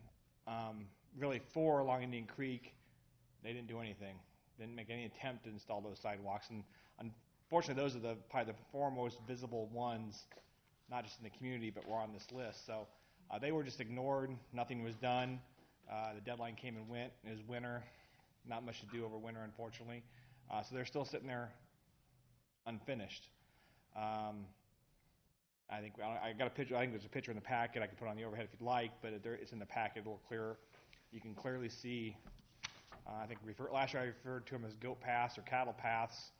really 4 along Indian Creek, they didn't do anything. Didn't make any attempt to install those sidewalks. And unfortunately, those are probably the 4 most visible ones, not just in the community, but were on this list. So they were just ignored. Nothing was done. The deadline came and went. It was winter. Not much to do over winter, unfortunately. So they're still sitting there unfinished. I think I got a picture. I think there's a picture in the packet. I can put on the overhead if you'd like, but it's in the packet a little clearer. You can clearly see. I think last year I referred to them as goat paths or cattle paths.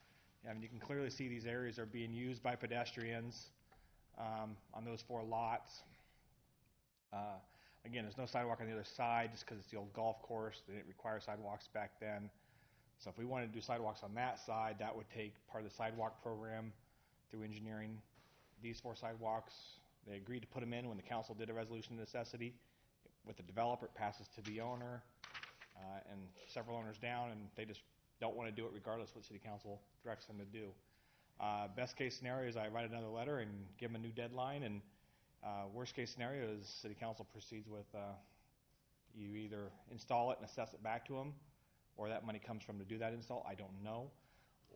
I mean, you can clearly see these areas are being used by pedestrians on those 4 lots. Again, there's no sidewalk on the other side just because it's the old golf course. They didn't require sidewalks back then. So if we wanted to do sidewalks on that side, that would take part of the sidewalk program through engineering. These 4 sidewalks, they agreed to put them in when the council did a resolution of necessity. With the developer, it passes to the owner and several owners down, and they just don't want to do it regardless of what city council directs them to do. Best case scenario is I write another letter and give them a new deadline, and worst case scenario is city council proceeds with you either install it and assess it back to them, or that money comes from to do that install, I don't know,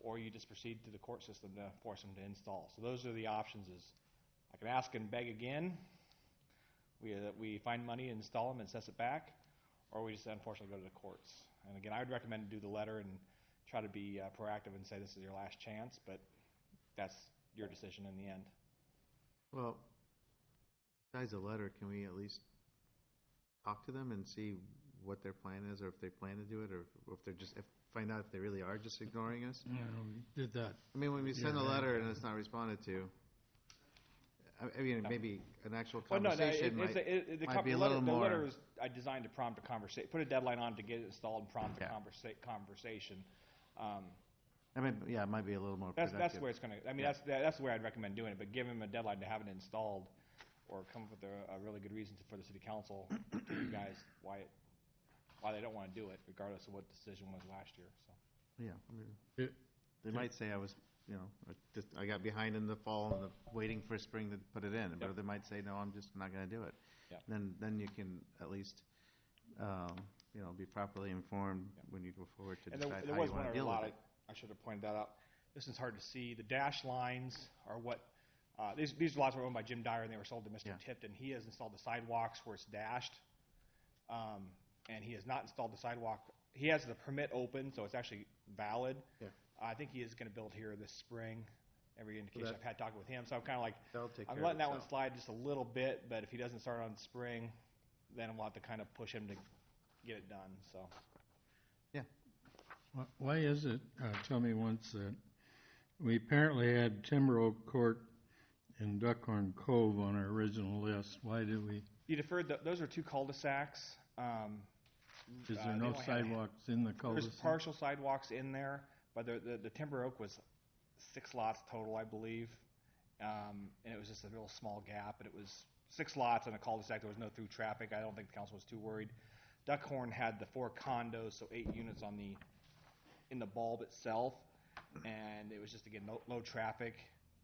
or you just proceed to the court system to force them to install. So those are the options. Is I can ask and beg again, we find money and install them and assess it back, or we just unfortunately go to the courts. And again, I would recommend to do the letter and try to be proactive and say this is your last chance, but that's your decision in the end. Well, besides a letter, can we at least talk to them and see what their plan is, or if they plan to do it, or if they're just find out if they really are just ignoring us? Yeah, we did that. I mean, when we send a letter and it's not responded to, I mean, maybe an actual conversation might be a little more. The letter is designed to prompt a conversation, put a deadline on to get it installed and prompt a conversation. I mean, yeah, it might be a little more productive. That's where it's going to. I mean, that's the way I'd recommend doing it. But give them a deadline to have it installed, or come up with a really good reason for the city council to you guys why they don't want to do it, regardless of what the decision was last year. So. Yeah, I mean, they might say I was, I got behind in the fall and waiting for spring to put it in. But they might say, no, I'm just not going to do it. Yep. Then you can at least, be properly informed when you go forward to decide how you want to deal with it. I should have pointed that out. This is hard to see. The dash lines are what these lots were owned by Jim Dyer, and they were sold to Mr. Tipton. He has installed the sidewalks where it's dashed, and he has not installed the sidewalk. He has the permit open, so it's actually valid. Yeah. I think he is going to build here this spring. Every indication I've had talking with him, so I'm kind of like I'm letting that one slide just a little bit. But if he doesn't start on spring, then we'll have to kind of push him to get it done. So. Yeah. Why is it, tell me once, that we apparently had Timber Oak Court and Duckhorn Cove on our original list. Why did we? You deferred, those are 2 cul-de-sacs. Is there no sidewalks in the cul-de-sac? There's partial sidewalks in there, but the Timber Oak was 6 lots total, I believe. And it was just a real small gap, but it was 6 lots on a cul-de-sac. There was no through traffic. I don't think the council was too worried. Duckhorn had the 4 condos, so 8 units in the bulb itself, and it was just, again, low traffic.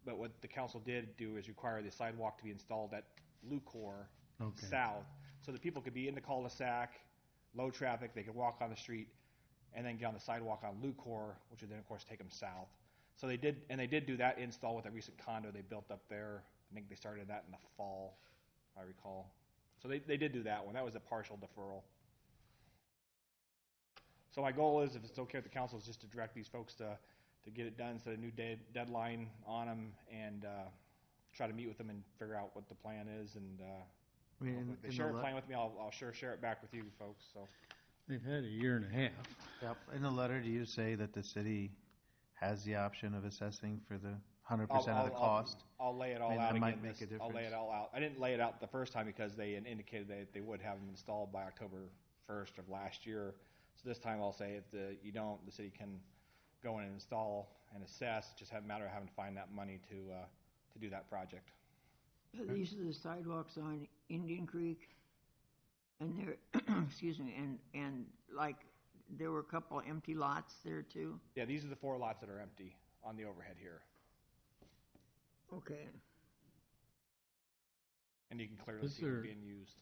But what the council did do is require the sidewalk to be installed at Lucor Okay. south, so that people could be in the cul-de-sac, low traffic, they could walk on the street, and then get on the sidewalk on Lucor, which would then, of course, take them south. So they did do that install with a recent condo they built up there. I think they started that in the fall, if I recall. So they did do that one. That was a partial deferral. So my goal is, if it's okay with the council, is just to direct these folks to get it done, set a new deadline on them, and try to meet with them and figure out what the plan is. And I mean, if they share a plan with me, I'll sure share it back with you folks. So. They've had a year and a half. Yep. In the letter, do you say that the city has the option of assessing for the 100% of the cost? I'll lay it all I mean, out that again. might make a I'll lay difference. it all out. I didn't lay it out the first time because they had indicated that they would have them installed by October 1st of last year. So this time I'll say if you don't, the city can go in and install and assess. Just a matter of having to find that money to do that project. These are the sidewalks on Indian Creek, and they're, excuse me, and like, there were a couple empty lots there too? Yeah, these are the 4 lots that are empty on the overhead here. Okay. And you can clearly see them being used.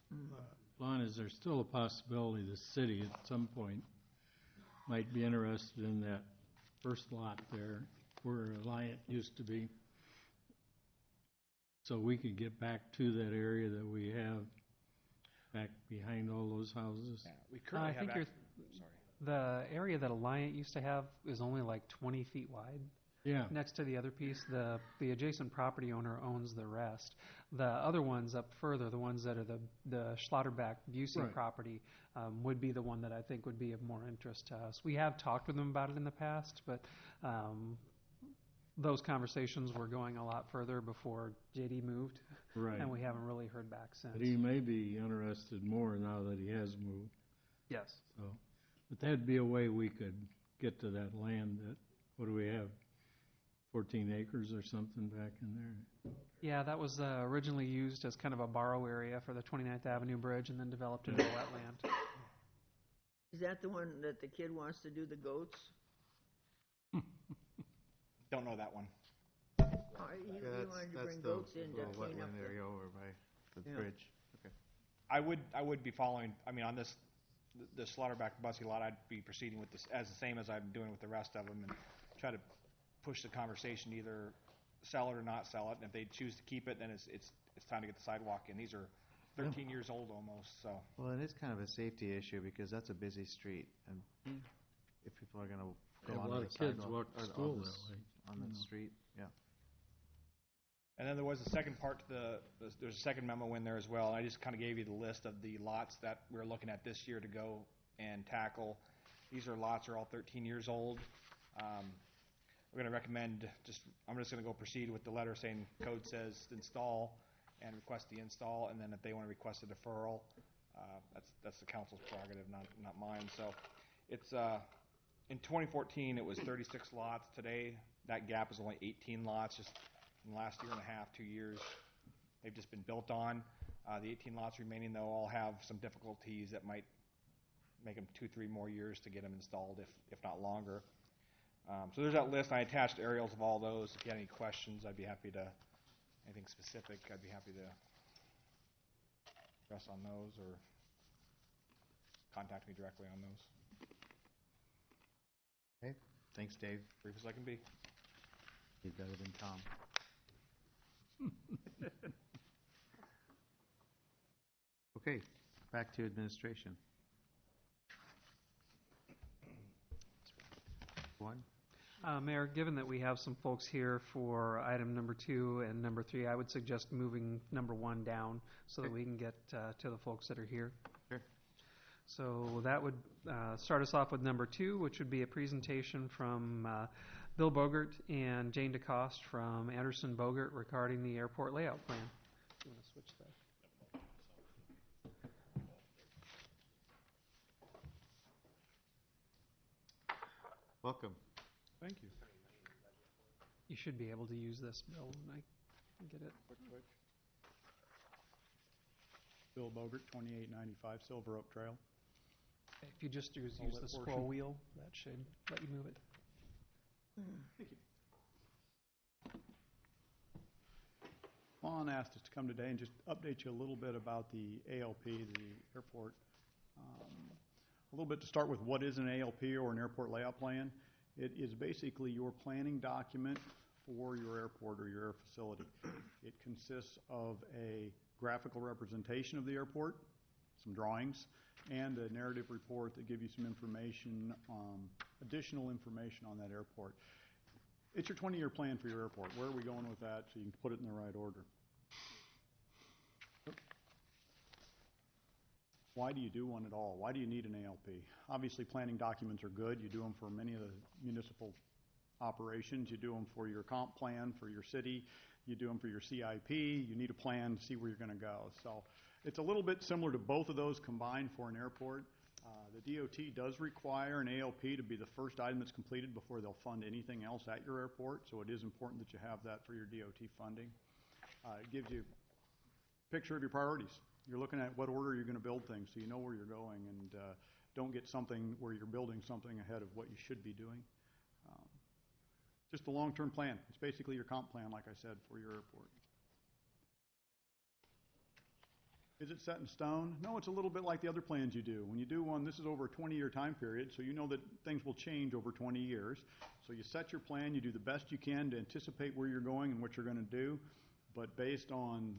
Lon, is there still a possibility the city at some point might be interested in that first lot there where Alliant used to be? So we could get back to that area that we have back behind all those houses? Yeah, we currently have. Sorry. The area that Alliant used to have is only like 20 feet wide. Yeah. Next to the other piece, the adjacent property owner owns the rest. The other ones up further, the ones that are the Schlotterbeck-Busey Right. property, would be the one that I think would be of more interest to us. We have talked with them about it in the past, but those conversations were going a lot further before JD moved, Right. and we haven't really heard back since. But he may be interested more now that he has moved. Yes. So, but that'd be a way we could get to that land that, what do we have, 14 acres or something back in there? Yeah, that was originally used as kind of a borrow area for the 29th Avenue Bridge and then developed into a wetland. Is that the one that the kid wants to do the goats? Don't know that one. He wanted to bring goats in to little clean up wetland area over by the Yeah. bridge. Okay. I would be following. I mean, on this the Schlotterbeck-Busey lot, I'd be proceeding with this as the same as I'm doing with the rest of them, and try to push the conversation, either sell it or not sell it. And if they choose to keep it, then it's time to get the sidewalk in. These are 13 years old almost. So. Well, it is kind of a safety issue because that's a busy street, and if people are going to go Have on a lot the of kids sidewalk walk to or school on that this- way. on the street, yeah. And then there was a second part to there's a second memo in there as well. I just kind of gave you the list of the lots that we're looking at this year to go and tackle. These lots are all 13 years old. We're going to recommend I'm just going to go proceed with the letter saying code says install and request the install, and then if they want to request a deferral, that's the council's prerogative, not mine. So it's in 2014 it was 36 lots. Today that gap is only 18 lots. Just in the last year and a half, 2 years, they've just been built on. The 18 lots remaining, though, all have some difficulties that might make them 2-3 more years to get them installed, if not longer. So there's that list. I attached aerials of all those. If you had any questions, I'd be happy to, anything specific, I'd be happy to address on those or contact me directly on those. Okay, thanks, Dave. Brief as I can be. You're better than Tom. Okay, back to administration. One? Mayor, given that we have some folks here for item number 2 and number 3, I would suggest moving number 1 down so that we can get to the folks that are here. Sure. So that would start us off with number 2, which would be a presentation from Bill Bogert and Jane DeCoste from Anderson Bogert regarding the airport layout plan. You want to switch that? Welcome. Thank you. You should be able to use this, Bill, when I get it. Bill Bogert, 2895 Silver Oak Trail. If you just use All the that scroll portion. wheel, that should let you move it. Thank you. Fawn asked us to come today and just update you a little bit about the ALP, the airport. A little bit to start with, what is an ALP, or an airport layout plan? It is basically your planning document for your airport or your air facility. It consists of a graphical representation of the airport, some drawings, and a narrative report that gives you some information, additional information on that airport. It's your 20-year plan for your airport. Where are we going with that so you can put it in the right order? Why do you do one at all? Why do you need an ALP? Obviously, planning documents are good. You do them for many of the municipal operations. You do them for your comp plan for your city. You do them for your CIP. You need a plan to see where you're going to go. So it's a little bit similar to both of those combined for an airport. The DOT does require an ALP to be the first item that's completed before they'll fund anything else at your airport, so it is important that you have that for your DOT funding. It gives you a picture of your priorities. You're looking at what order you're going to build things so you know where you're going, and don't get something where you're building something ahead of what you should be doing. Just a long-term plan. It's basically your comp plan, like I said, for your airport. Is it set in stone? No, it's a little bit like the other plans you do. When you do one, this is over a 20-year time period, so you know that things will change over 20 years. So you set your plan, you do the best you can to anticipate where you're going and what you're going to do, but based on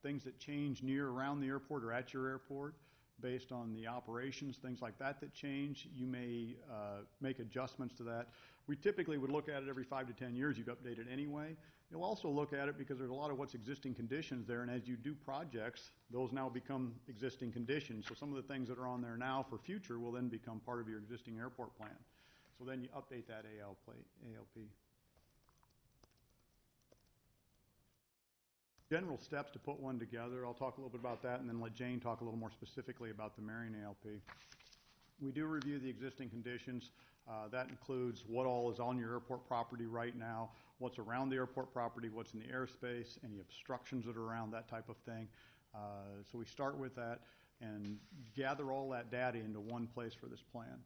things that change near around the airport or at your airport, based on the operations, things like that that change, you may make adjustments to that. We typically would look at it every 5 to 10 years. You'd update it anyway. You'll also look at it because there's a lot of what's existing conditions there, and as you do projects, those now become existing conditions. So some of the things that are on there now for future will then become part of your existing airport plan. So then you update that ALP. General steps to put one together. I'll talk a little bit about that and then let Jane talk a little more specifically about the Marion ALP. We do review the existing conditions. That includes what all is on your airport property right now, what's around the airport property, what's in the airspace, any obstructions that are around, that type of thing. So we start with that and gather all that data into one place for this plan.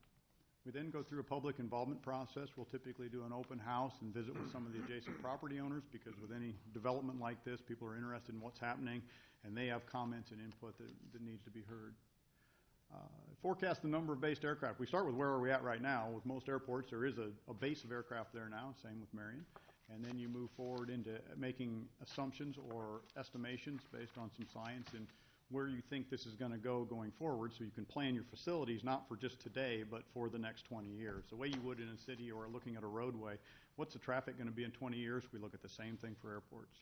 We then go through a public involvement process. We'll typically do an open house and visit with some of the adjacent property owners, because with any development like this, people are interested in what's happening, and they have comments and input that needs to be heard. Forecast the number of based aircraft. We start with where are we at right now. With most airports, there is a base of aircraft there now, same with Marion. And then you move forward into making assumptions or estimations based on some science and where you think this is going to go going forward, so you can plan your facilities not for just today, but for the next 20 years. The way you would in a city or looking at a roadway, what's the traffic going to be in 20 years? We look at the same thing for airports.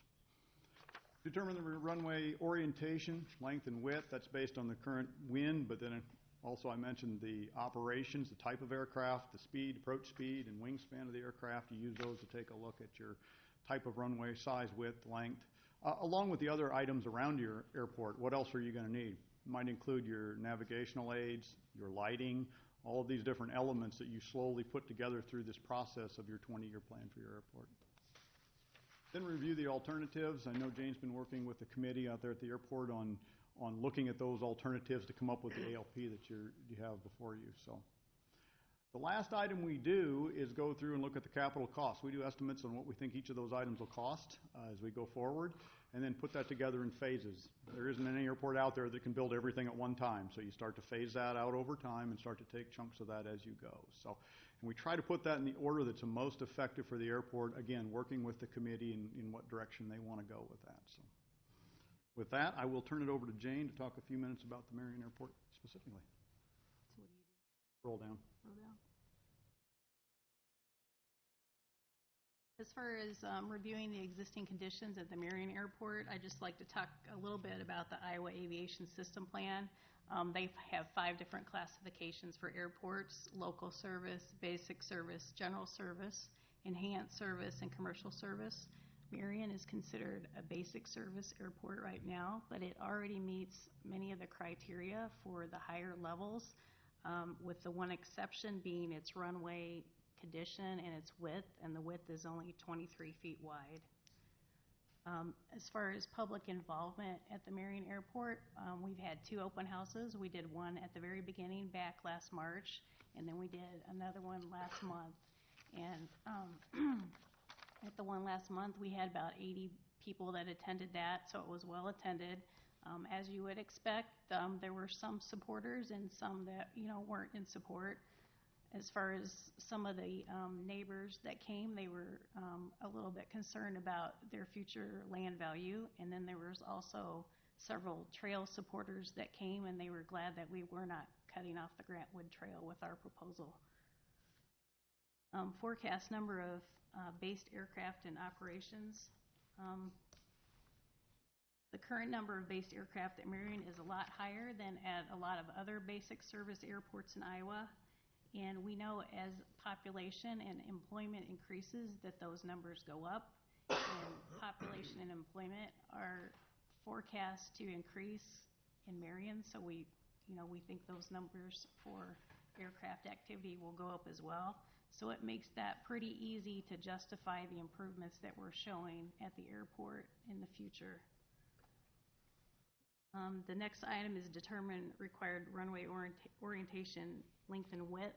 Determine the runway orientation, length and width. That's based on the current wind, but then also I mentioned the operations, the type of aircraft, the speed, approach speed, and wingspan of the aircraft. You use those to take a look at your type of runway, size, width, length, along with the other items around your airport. What else are you going to need? It might include your navigational aids, your lighting, all of these different elements that you slowly put together through this process of your 20-year plan for your airport. Then review the alternatives. I know Jane's been working with the committee out there at the airport on looking at those alternatives to come up with the ALP that you have before you. So the last item we do is go through and look at the capital costs. We do estimates on what we think each of those items will cost as we go forward, and then put that together in phases. There isn't any airport out there that can build everything at one time, so you start to phase that out over time and start to take chunks of that as you go. So, and we try to put that in the order that's the most effective for the airport, again, working with the committee in what direction they want to go with that. So, with that, I will turn it over to Jane to talk a few minutes about the Marion Airport specifically. So what do you do? Roll down. Roll down. As far as reviewing the existing conditions at the Marion Airport, I'd just like to talk a little bit about the Iowa Aviation System Plan. They have 5 different classifications for airports: local service, basic service, general service, enhanced service, and commercial service. Marion is considered a basic service airport right now, but it already meets many of the criteria for the higher levels, with the one exception being its runway condition and its width, and the width is only 23 feet wide. As far as public involvement at the Marion Airport, we've had 2 open houses. We did one at the very beginning back last March, and then we did another one last month. And at the one last month, we had about 80 people that attended that, so it was well attended. As you would expect, there were some supporters and some that, weren't in support. As far as some of the neighbors that came, they were a little bit concerned about their future land value. And then there was also several trail supporters that came, and they were glad that we were not cutting off the Grant Wood Trail with our proposal. Forecast number of based aircraft in operations. The current number of based aircraft at Marion is a lot higher than at a lot of other basic service airports in Iowa. And we know as population and employment increases that those numbers go up. And population and employment are forecast to increase in Marion. So we think those numbers for aircraft activity will go up as well. So it makes that pretty easy to justify the improvements that we're showing at the airport in the future. The next item is determine required runway orientation length and width.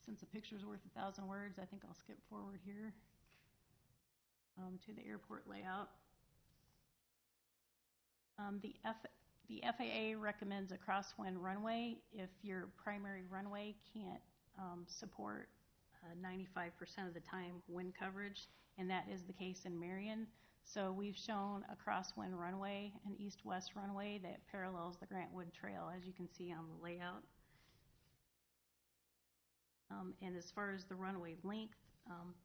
Since a picture's worth 1,000 words, I think I'll skip forward here to the airport layout. The FAA recommends a crosswind runway if your primary runway can't support 95% of the time wind coverage, and that is the case in Marion. So we've shown a crosswind runway, an east-west runway that parallels the Grant Wood Trail, as you can see on the layout. And as far as the runway length,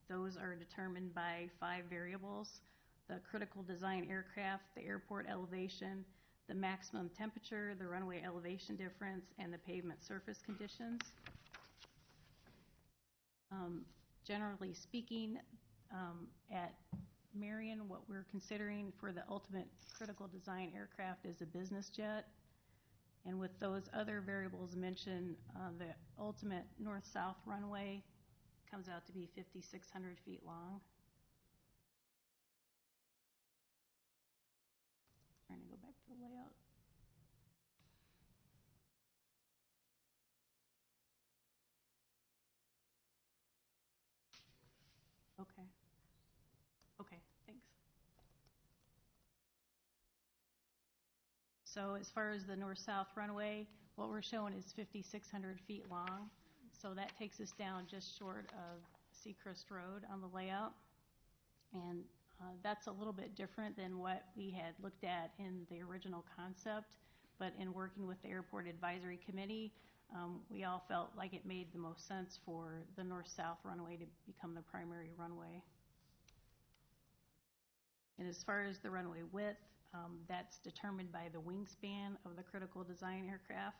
those are determined by 5 variables: the critical design aircraft, the airport elevation, the maximum temperature, the runway elevation difference, and the pavement surface conditions. Generally speaking, at Marion, what we're considering for the ultimate critical design aircraft is a business jet. And with those other variables mentioned, the ultimate north-south runway comes out to be 5,600 feet long. Trying to go back to the layout. Okay, thanks. So as far as the north-south runway, what we're showing is 5,600 feet long. So that takes us down just short of Seacrest Road on the layout. And that's a little bit different than what we had looked at in the original concept. But in working with the Airport Advisory Committee, we all felt like it made the most sense for the north-south runway to become the primary runway. And as far as the runway width, that's determined by the wingspan of the critical design aircraft.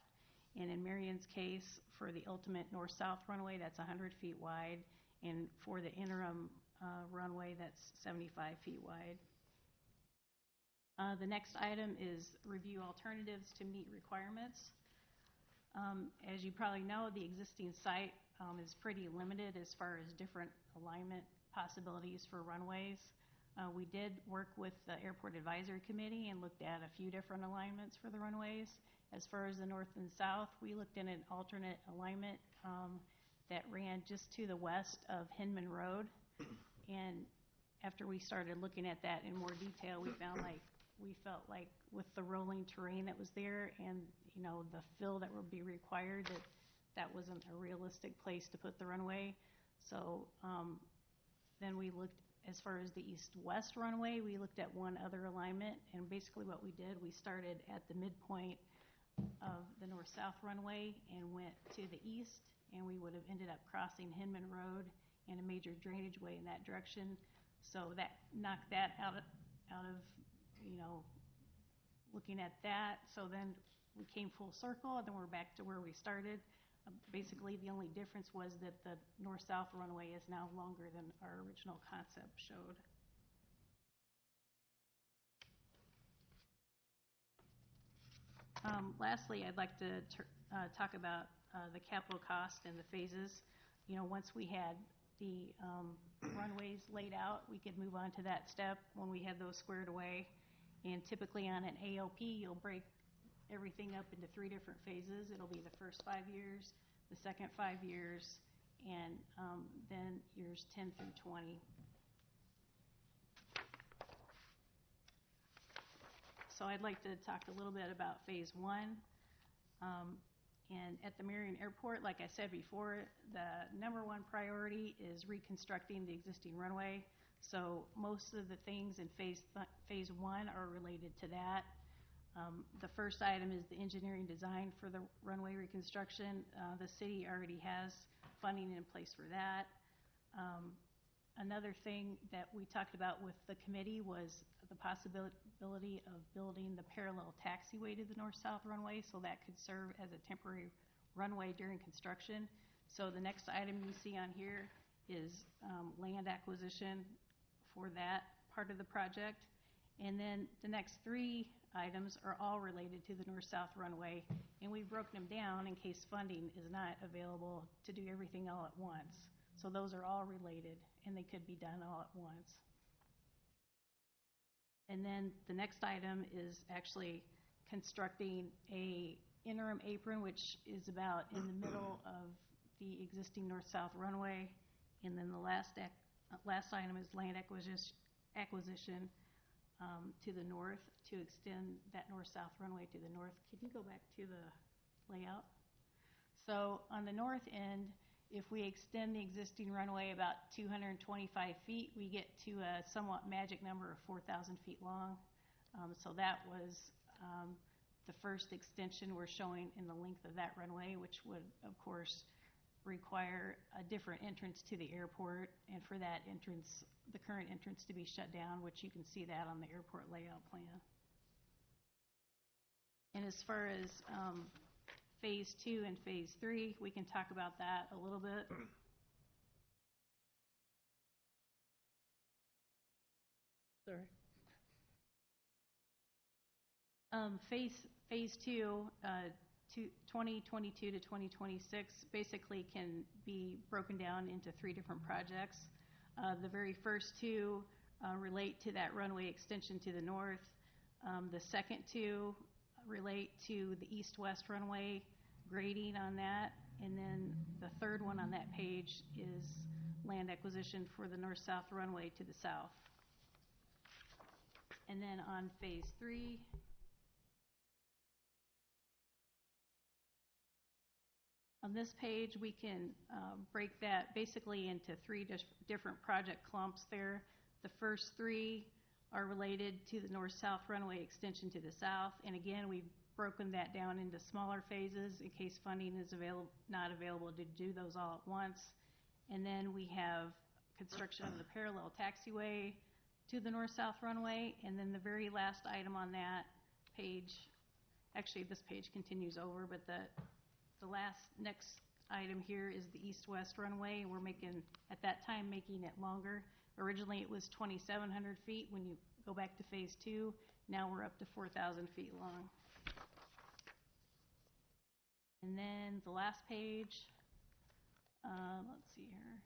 And in Marion's case, for the ultimate north-south runway, that's 100 feet wide. And for the interim runway, that's 75 feet wide. The next item is review alternatives to meet requirements. As you probably know, the existing site is pretty limited as far as different alignment possibilities for runways. We did work with the Airport Advisory Committee and looked at a few different alignments for the runways. As far as the north and south, we looked at an alternate alignment that ran just to the west of Hinman Road. And after we started looking at that in more detail, we felt like with the rolling terrain that was there and the fill that would be required, that wasn't a realistic place to put the runway. So then we looked, as far as the east-west runway, we looked at one other alignment, and basically what we did, we started at the midpoint of the north-south runway and went to the east, and we would have ended up crossing Hinman Road and a major drainage way in that direction. So that knocked that out of looking at that. So then we came full circle, and then we're back to where we started. Basically, the only difference was that the north-south runway is now longer than our original concept showed. Lastly, I'd like to talk about the capital cost and the phases. Once we had the runways laid out, we could move on to that step when we had those squared away. And typically on an ALP, you'll break everything up into 3 different phases. It'll be the first 5 years, the second 5 years, and then years 10 through 20. So I'd like to talk a little bit about Phase 1. And at the Marion Airport, like I said before, the number one priority is reconstructing the existing runway. So most of the things in Phase 1 are related to that. The first item is the engineering design for the runway reconstruction. The city already has funding in place for that. Another thing that we talked about with the committee was the possibility of building the parallel taxiway to the north-south runway, so that could serve as a temporary runway during construction. So the next item you see on here is land acquisition for that part of the project. And then the next three items are all related to the north-south runway, and we've broken them down in case funding is not available to do everything all at once. So those are all related, and they could be done all at once. And then the next item is actually constructing a interim apron, which is about in the middle of the existing north-south runway. And then the last item is land acquisition to the north to extend that north-south runway to the north. Can you go back to the layout? So on the north end, if we extend the existing runway about 225 feet, we get to a somewhat magic number of 4,000 feet long. So that was the first extension we're showing in the length of that runway, which would, of course, require a different entrance to the airport, and for that entrance, the current entrance to be shut down, which you can see that on the airport layout plan. And as far as Phase 2 and Phase 3, we can talk about that a little bit. Sorry. Phase 2, 2022 to 2026, basically can be broken down into three different projects. The very first two relate to that runway extension to the north. The second two relate to the east-west runway grading on that, and then the third one on that page is land acquisition for the north-south runway to the south. And then on Phase 3, on this page we can break that basically into three different project clumps there. The first three are related to the north-south runway extension to the south, and again we've broken that down into smaller phases in case funding is not available to do those all at once. And then we have construction of the parallel taxiway to the north-south runway, and then the very last item on that page, actually this page continues over, but the next item here is the east-west runway. We're at that time making it longer. Originally it was 2,700 feet. When you go back to Phase 2, now we're up to 4,000 feet long. And then the last page, let's see here.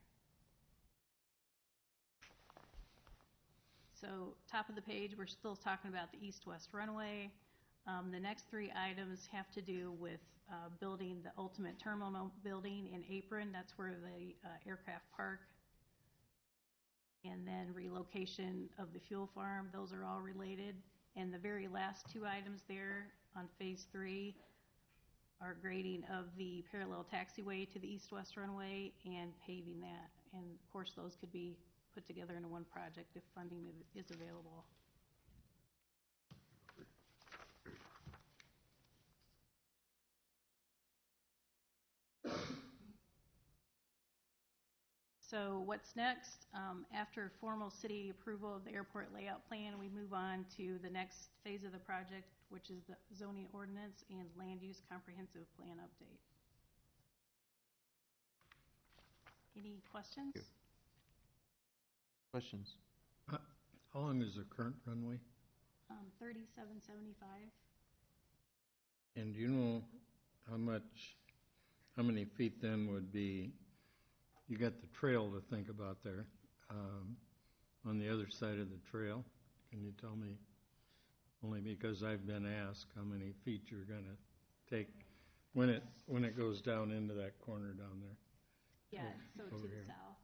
So top of the page, we're still talking about the east-west runway. The next three items have to do with building the ultimate terminal building and apron. That's where the aircraft park. And then relocation of the fuel farm. Those are all related. And the very last two items there on Phase 3 are grading of the parallel taxiway to the east-west runway and paving that. And of course those could be put together into one project if funding is available. So what's next? After formal city approval of the airport layout plan, we move on to the next phase of the project, which is the zoning ordinance and land use comprehensive plan update. Any questions? Questions? How long is the current runway? 3775. And do you know how many feet then would be, you got the trail to think about there, on the other side of the trail? Can you tell me, only because I've been asked how many feet you're going to take when it goes down into that corner down there? Yeah, so to over the here. south.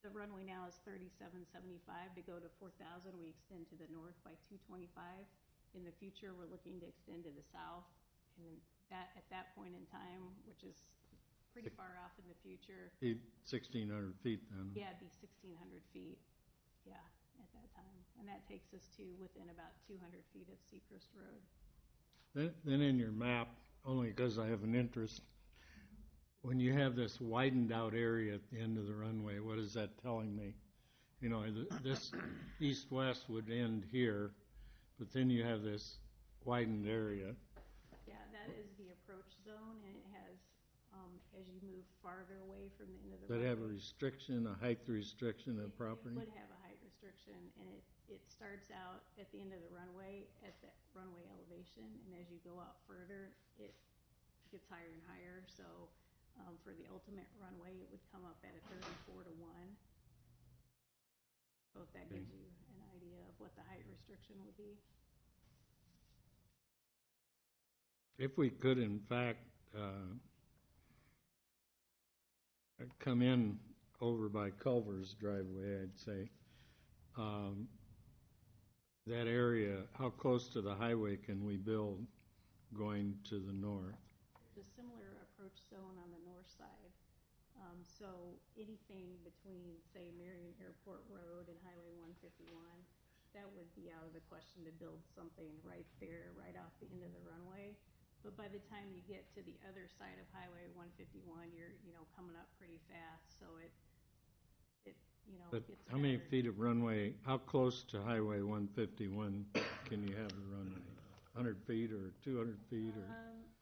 The runway now is 3775. To go to 4,000, we extend to the north by 225. In the future, we're looking to extend to the south, and then at that point in time, which is pretty far off in the future. 1,600 feet then. Yeah, it'd be 1,600 feet, yeah, at that time. And that takes us to within about 200 feet of Seacrest Road. Then in your map, only because I have an interest, when you have this widened out area at the end of the runway, what is that telling me? You know, this east-west would end here, but then you have this widened area. Yeah, that is the approach zone, and it has, as you move farther away from the end of the Does it have a runway, restriction, a height restriction of property? It would have a height restriction, and it starts out at the end of the runway at that runway elevation, and as you go out further, it gets higher and higher. So for the ultimate runway, it would come up at a 34 to 1. So if that gives you an idea of what the height restriction would be. If we could, in fact, come in over by Culver's driveway, I'd say, that area, how close to the highway can we build going to the north? There's a similar approach zone on the north side. So anything between, say, Marion Airport Road and Highway 151, that would be out of the question to build something right there, right off the end of the runway. But by the time you get to the other side of Highway 151, you're, coming up pretty fast. So it But gets how many better. feet of runway, how close to Highway 151 can you have a runway? 100 feet or 200 feet or?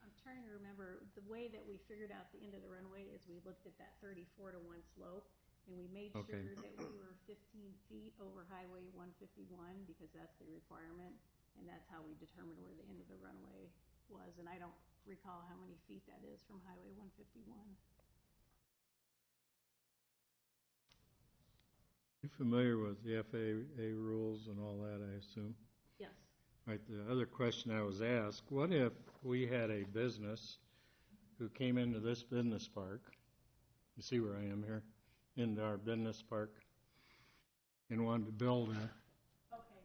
I'm trying to remember, the way that we figured out the end of the runway is we looked at that 34 to 1 slope, and we made Okay. sure that we were 15 feet over Highway 151 because that's the requirement, and that's how we determined where the end of the runway was. And I don't recall how many feet that is from Highway 151. You familiar with the FAA rules and all that, I assume? Yes. Right, the other question I was asked, what if we had a business who came into this business park, you see where I am here, into our business park, and wanted to build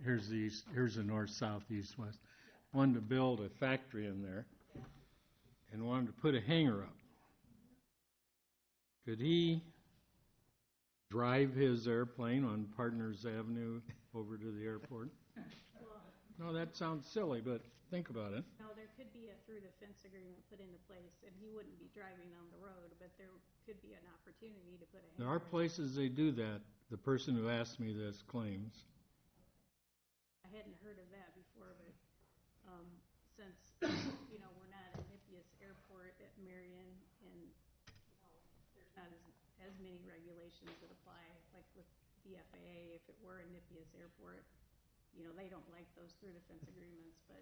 here's the north, south, east, west, wanted to build a factory in there, and wanted to put a hangar up. Could he drive his airplane on Partners Avenue over to the airport? No, that sounds silly, but think about it. No, there could be a through the fence agreement put into place, and he wouldn't be driving on the road, but there could be an opportunity to put a There hangar. are places they do that. The person who asked me this claims. I hadn't heard of that before, but since we're not at Nipias Airport at Marion, and there's not as many regulations that apply like with the FAA. If it were a Nipias Airport, they don't like those through the fence agreements. But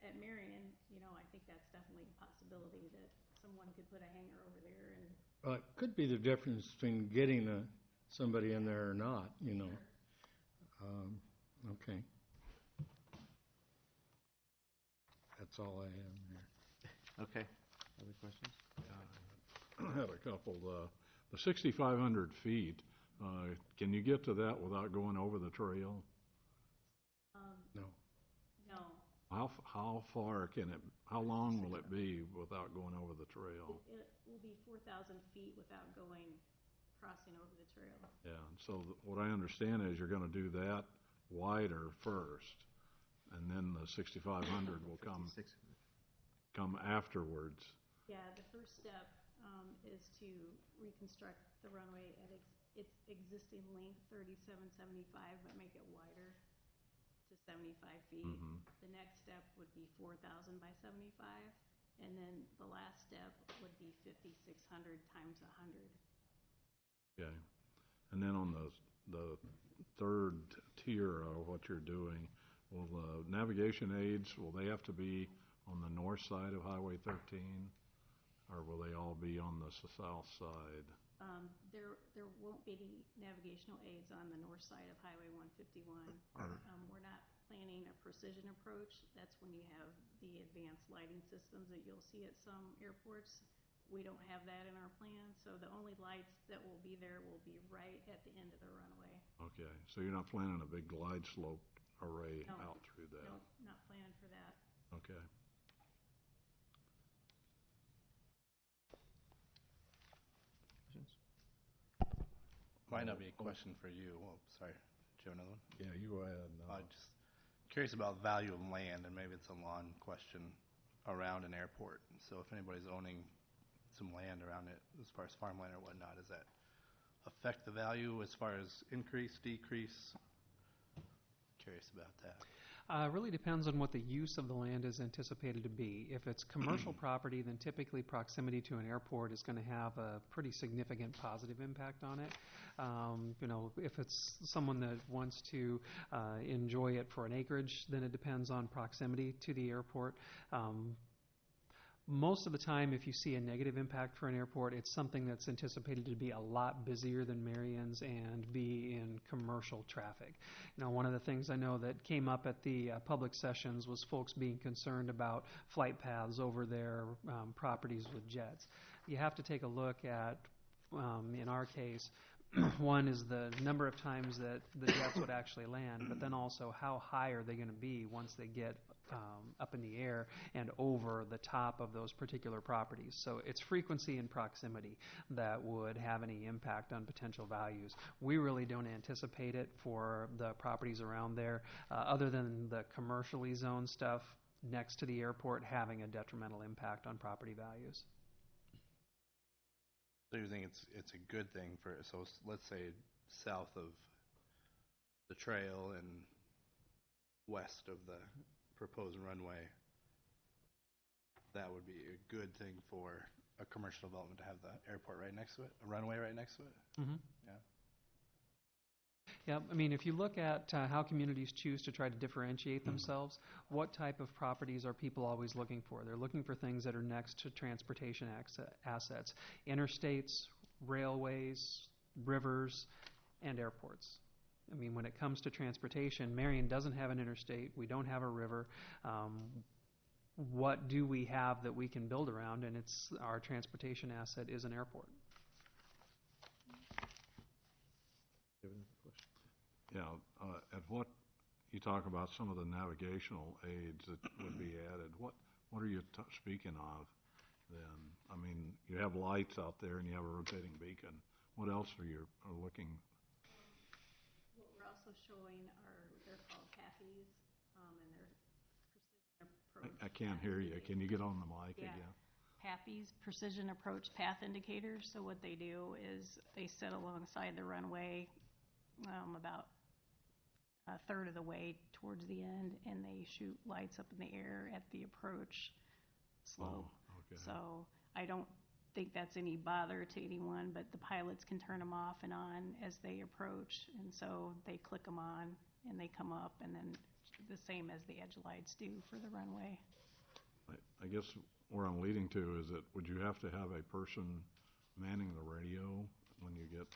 at Marion, I think that's definitely a possibility that someone could put a hangar over there. And It could be the difference between getting somebody in there or not, Okay. That's all I have here. Okay. Other questions? I had a couple. The 6,500 feet, can you get to that without going over the trail? No. no, How far how long will it be without going over the trail? it will be 4,000 feet without crossing over the trail. Yeah, so what I understand is you're gonna do that wider first, and then the 6,500 will come afterwards. Yeah, the first step is to reconstruct the runway at its existing length, 3775, but make it wider to 75 feet. Mhm. The next step would be 4,000 by 75, and then the last step would be 5,600 times 100. Okay, and then on the third tier of what you're doing, will the navigation aids, will they have to be on the north side of Highway 13? Or will they all be on the south side? There won't be any navigational aids on the north side of Highway 151. We're not planning a precision approach. That's when you have the advanced lighting systems that you'll see at some airports. we don't have that in our plan, so the only lights that will be there will be right at the end of the runway. Okay, so you're not planning a big glide slope array No. out through that? Nope, not planning for that. Okay. Might not be a question for you. Oh, sorry. Do you have another one? Yeah, you go ahead. No. I'm just curious about value of land, and maybe it's a lawn question around an airport. So if anybody's owning some land around it, as far as farmland or whatnot, does that affect the value as far as increase, decrease? Curious about that. Really depends on what the use of the land is anticipated to be. If it's commercial property, then typically proximity to an airport is going to have a pretty significant positive impact on it. If it's someone that wants to enjoy it for an acreage, then it depends on proximity to the airport. Most of the time, if you see a negative impact for an airport, it's something that's anticipated to be a lot busier than Marion's and be in commercial traffic. One of the things I know that came up at the public sessions was folks being concerned about flight paths over their properties with jets. You have to take a look at, in our case, one is the number of times that the jets would actually land, but then also how high are they going to be once they get up in the air and over the top of those particular properties. So it's frequency and proximity that would have any impact on potential values. We really don't anticipate it for the properties around there, other than the commercially zoned stuff next to the airport having a detrimental impact on property values. So you think it's a good thing for, so let's say south of the trail and west of the proposed runway, that would be a good thing for a commercial development to have the airport right next to it, a runway right next to it? Mm-hmm. Yeah. Yeah, I mean, if you look at how communities choose to try to differentiate themselves, what type of properties are people always looking for? They're looking for things that are next to transportation assets, interstates, railways, rivers, and airports. I mean, when it comes to transportation, Marion doesn't have an interstate. We don't have a river. What do we have that we can build around? And it's our transportation asset is an airport. Yeah, at what, you talk about some of the navigational aids that would be added. What are you speaking of then? I mean, you have lights out there and you have a rotating beacon. What else are you looking? What we're also showing they're called PAFIs, and they're precision approach. I can't hear you. Can you get on the mic Yeah. again? PAFIs, precision approach path indicators. So what they do is they sit alongside the runway about a third of the way towards the end, and they shoot lights up in the air at the approach slope. Oh, okay. So I don't think that's any bother to anyone, but the pilots can turn them off and on as they approach, and so they click them on and they come up, and then the same as the edge lights do for the runway. I guess where I'm leading to is that would you have to have a person manning the radio when you get,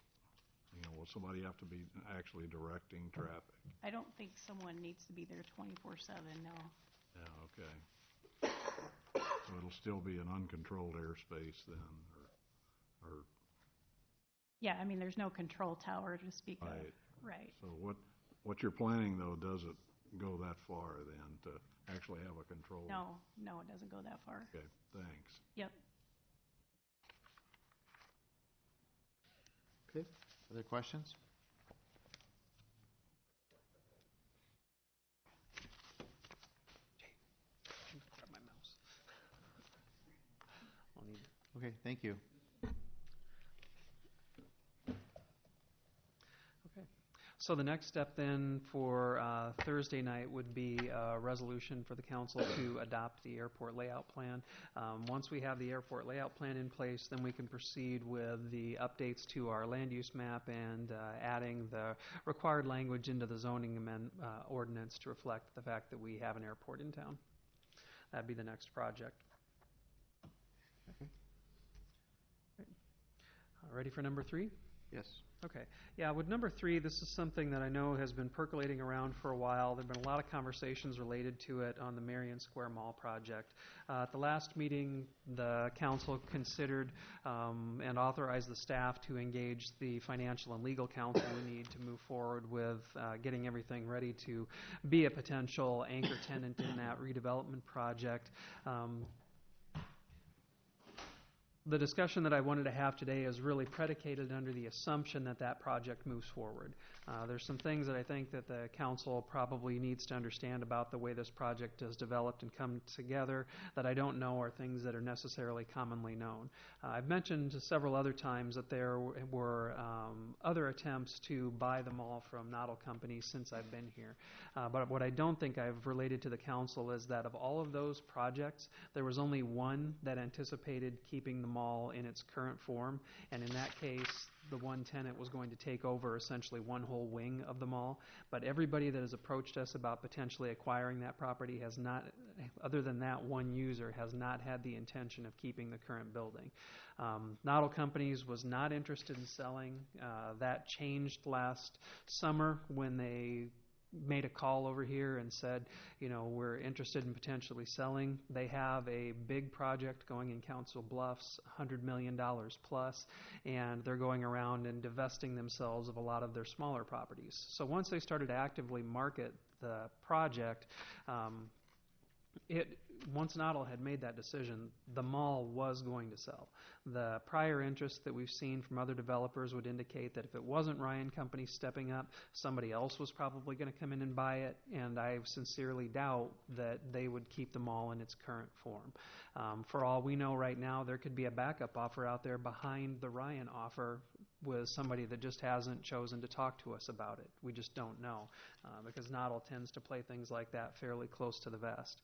will somebody have to be actually directing traffic? I don't think someone needs to be there 24/7, no. Yeah, okay. So it'll still be an uncontrolled airspace then, or Yeah, I mean, there's no control tower to speak of. Right. Right. So what you're planning though, does it go that far then to actually have a control? No, it doesn't go that far. Okay, thanks. Yep. Okay, other questions? Grab my mouse. Okay, thank you. Okay. So the next step then for Thursday night would be a resolution for the council to adopt the airport layout plan. Once we have the airport layout plan in place, then we can proceed with the updates to our land use map and adding the required language into the zoning ordinance to reflect the fact that we have an airport in town. That'd be the next project. Okay. Ready for number 3? Yes. Okay. Yeah, with number 3, this is something that I know has been percolating around for a while. There have been a lot of conversations related to it on the Marion Square Mall project. At the last meeting, the council considered and authorized the staff to engage the financial and legal counsel we need to move forward with getting everything ready to be a potential anchor tenant in that redevelopment project. The discussion that I wanted to have today is really predicated under the assumption that that project moves forward. There's some things that I think that the council probably needs to understand about the way this project has developed and come together that I don't know are things that are necessarily commonly known. I've mentioned several other times that there were other attempts to buy the mall from Noddle companies since I've been here. But what I don't think I've related to the council is that of all of those projects, there was only one that anticipated keeping the mall in its current form, and in that case, the one tenant was going to take over essentially one whole wing of the mall. But everybody that has approached us about potentially acquiring that property has not, other than that one user, has not had the intention of keeping the current building. Noddle Companies was not interested in selling. That changed last summer when they made a call over here and said, you know, we're interested in potentially selling. They have a big project going in Council Bluffs, $100 million plus, and they're going around and divesting themselves of a lot of their smaller properties. So once they started to actively market the project, once Noddle had made that decision, the mall was going to sell. The prior interest that we've seen from other developers would indicate that if it wasn't Ryan Company stepping up, somebody else was probably going to come in and buy it, and I sincerely doubt that they would keep the mall in its current form. For all we know right now, there could be a backup offer out there behind the Ryan offer with somebody that just hasn't chosen to talk to us about it. We just don't know, because Noddle tends to play things like that fairly close to the vest.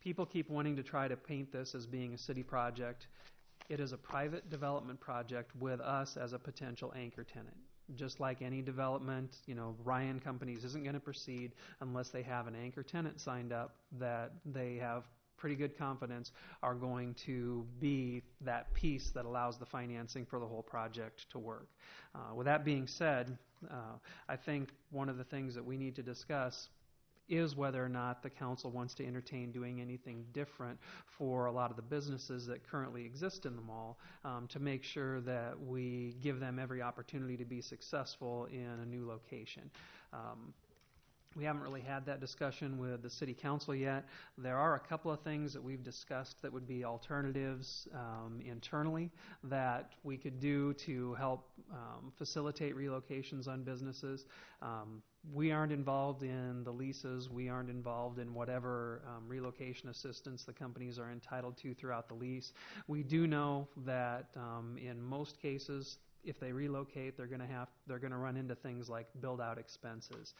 People keep wanting to try to paint this as being a city project. It is a private development project with us as a potential anchor tenant. Just like any development, you know, Ryan Companies isn't going to proceed unless they have an anchor tenant signed up that they have pretty good confidence are going to be that piece that allows the financing for the whole project to work. With that being said, I think one of the things that we need to discuss is whether or not the council wants to entertain doing anything different for a lot of the businesses that currently exist in the mall to make sure that we give them every opportunity to be successful in a new location. We haven't really had that discussion with the city council yet. There are a couple of things that we've discussed that would be alternatives internally that we could do to help facilitate relocations on businesses. We aren't involved in the leases. We aren't involved in whatever relocation assistance the companies are entitled to throughout the lease. We do know that in most cases, if they relocate, they're going to run into things like build-out expenses,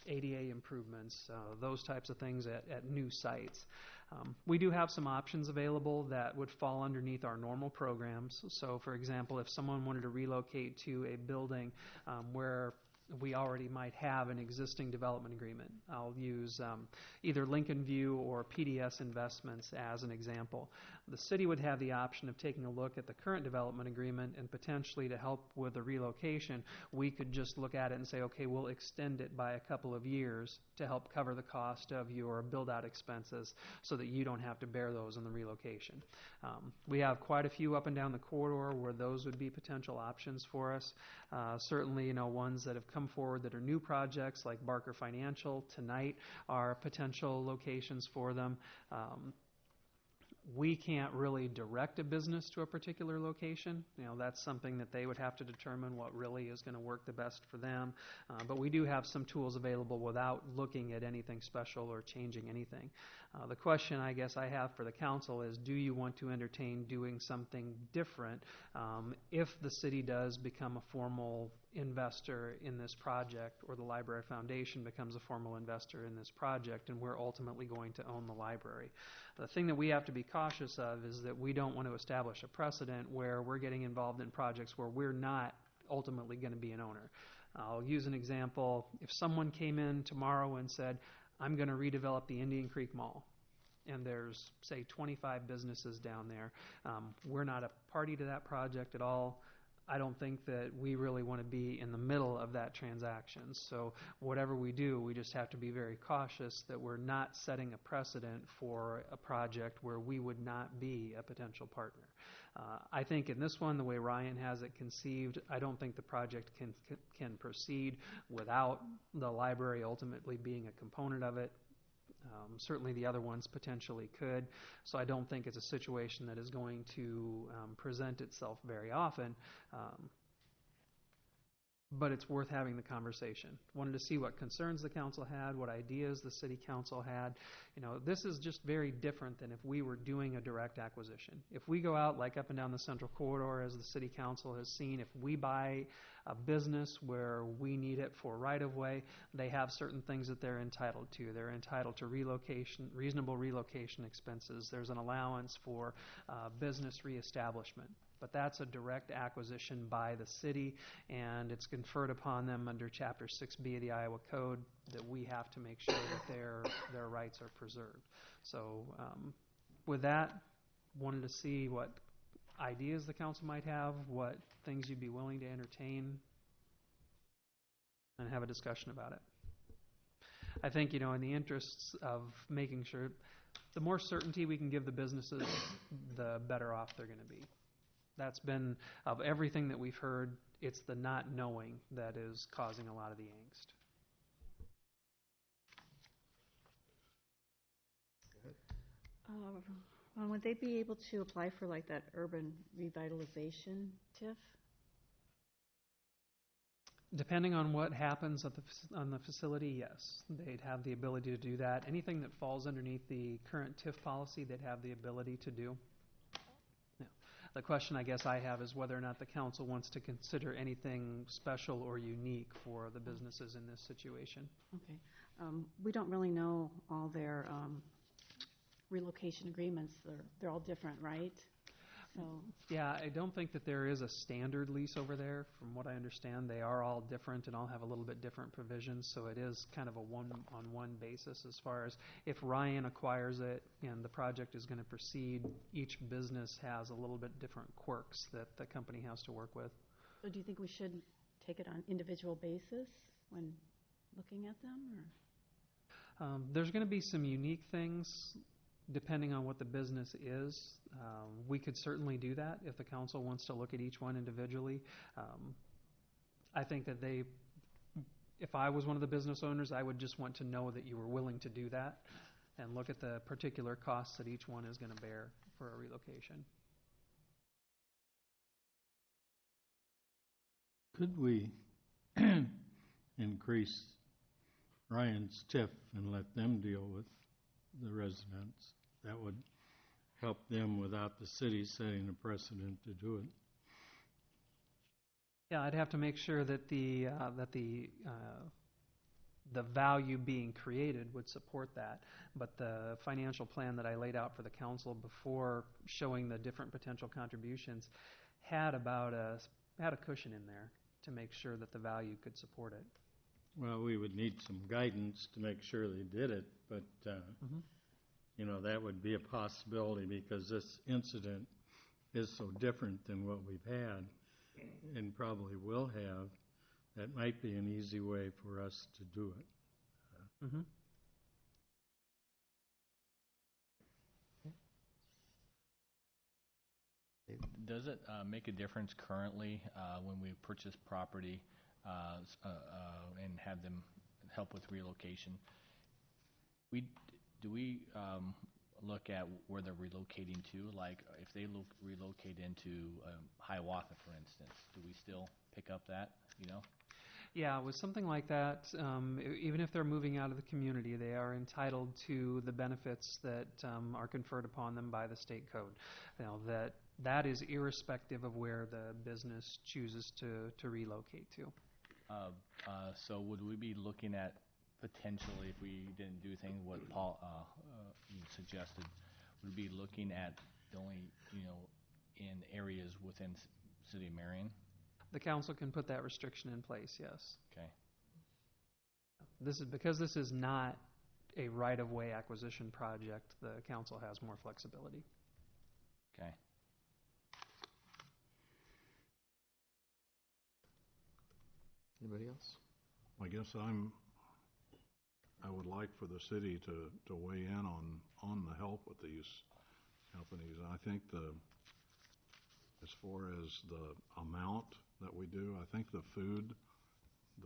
ADA improvements, those types of things at new sites. We do have some options available that would fall underneath our normal programs. So, for example, if someone wanted to relocate to a building where we already might have an existing development agreement. I'll use either Lincoln View or PDS Investments as an example. The city would have the option of taking a look at the current development agreement and potentially to help with the relocation, we could just look at it and say, okay, we'll extend it by a couple of years to help cover the cost of your build-out expenses so that you don't have to bear those in the relocation. We have quite a few up and down the corridor where those would be potential options for us. Certainly, you know, ones that have come forward that are new projects like Barker Financial tonight are potential locations for them. We can't really direct a business to a particular location. You know, that's something that they would have to determine what really is going to work the best for them. But we do have some tools available without looking at anything special or changing anything. The question I guess I have for the council is, do you want to entertain doing something different if the city does become a formal investor in this project, or the Library Foundation becomes a formal investor in this project, and we're ultimately going to own the library? The thing that we have to be cautious of is that we don't want to establish a precedent where we're getting involved in projects where we're not ultimately going to be an owner. I'll use an example. If someone came in tomorrow and said, I'm going to redevelop the Indian Creek Mall, and there's, say, 25 businesses down there. We're not a party to that project at all. I don't think that we really want to be in the middle of that transaction. So whatever we do, we just have to be very cautious that we're not setting a precedent for a project where we would not be a potential partner. I think in this one, the way Ryan has it conceived, I don't think the project can proceed without the library ultimately being a component of it. Certainly the other ones potentially could. So I don't think it's a situation that is going to present itself very often. But it's worth having the conversation. Wanted to see what concerns the council had, what ideas the city council had. This is just very different than if we were doing a direct acquisition. If we go out like up and down the central corridor, as the city council has seen, if we buy a business where we need it for right-of-way, they have certain things that they're entitled to. They're entitled to relocation, reasonable relocation expenses. There's an allowance for business reestablishment. But that's a direct acquisition by the city, and it's conferred upon them under Chapter 6B of the Iowa Code that we have to make sure that their rights are preserved. So with that, wanted to see what ideas the council might have, what things you'd be willing to entertain, and have a discussion about it. I think, in the interests of making sure, the more certainty we can give the businesses, the better off they're going to be. That's been, of everything that we've heard, it's the not knowing that is causing a lot of the angst. Would they be able to apply for like that urban revitalization TIF? Depending on what happens on the facility, yes. They'd have the ability to do that. Anything that falls underneath the current TIF policy, they'd have the ability to do. The question I guess I have is whether or not the council wants to consider anything special or unique for the businesses in this situation. Okay. We don't really know all their relocation agreements. They're all different, right? So. Yeah, I don't think that there is a standard lease over there. From what I understand, they are all different and all have a little bit different provisions, so it is kind of a one-on-one basis as far as if Ryan acquires it and the project is going to proceed, each business has a little bit different quirks that the company has to work with. So do you think we should take it on individual basis when looking at them? Or? There's going to be some unique things depending on what the business is. We could certainly do that if the council wants to look at each one individually. I think that if I was one of the business owners, I would just want to know that you were willing to do that and look at the particular costs that each one is going to bear for a relocation. Could we increase Ryan's TIF and let them deal with the residents? That would help them without the city setting a precedent to do it. Yeah, I'd have to make sure that the value being created would support that. But the financial plan that I laid out for the council before, showing the different potential contributions, had a cushion in there to make sure that the value could support it. Well, we would need some guidance to make sure they did it, but that would be a possibility because this incident is so different than what we've had and probably will have. That might be an easy way for us to do it. Does it make a difference currently when we purchase property and have them help with relocation? Do we look at where they're relocating to? Like if they relocate into Hiawatha, for instance, do we still pick up that, Yeah, with something like that, even if they're moving out of the community, they are entitled to the benefits that are conferred upon them by the state code. That is irrespective of where the business chooses to relocate to. So would we be looking at potentially, if we didn't do things what Paul you suggested, would we be looking at only in areas within City of Marion? The council can put that restriction in place, yes. Okay. This is because this is not a right-of-way acquisition project, the council has more flexibility. Okay. Anybody else? I guess I would like for the city to weigh in on the help with these companies. I think as far as the amount that we do, I think the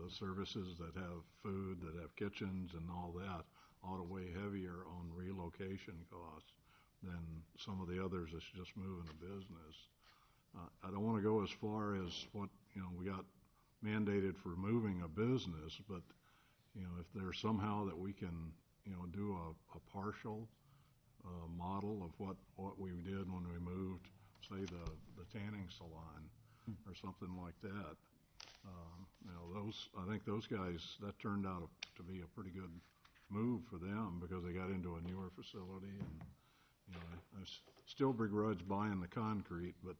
services that have food, that have kitchens and all that ought to weigh heavier on relocation costs than some of the others that's just moving a business. I don't want to go as far as what, we got mandated for moving a business, but, if there's somehow that we can, do a partial model of what we did when we moved, say, the tanning salon or something like that. I think those guys, that turned out to be a pretty good move for them because they got into a newer facility. And, I still begrudge buying the concrete, but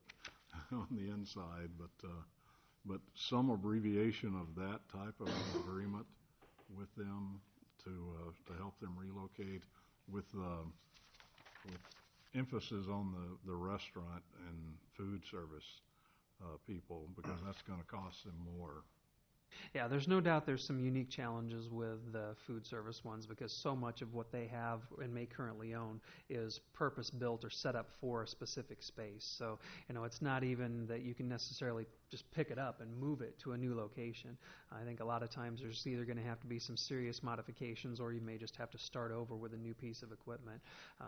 on the inside, but some abbreviation of that type of agreement with them to help them relocate with emphasis on the restaurant and food service people, because that's going to cost them more. Yeah, there's no doubt there's some unique challenges with the food service ones because so much of what they have and may currently own is purpose-built or set up for a specific space. So, it's not even that you can necessarily just pick it up and move it to a new location. I think a lot of times there's either going to have to be some serious modifications or you may just have to start over with a new piece of equipment.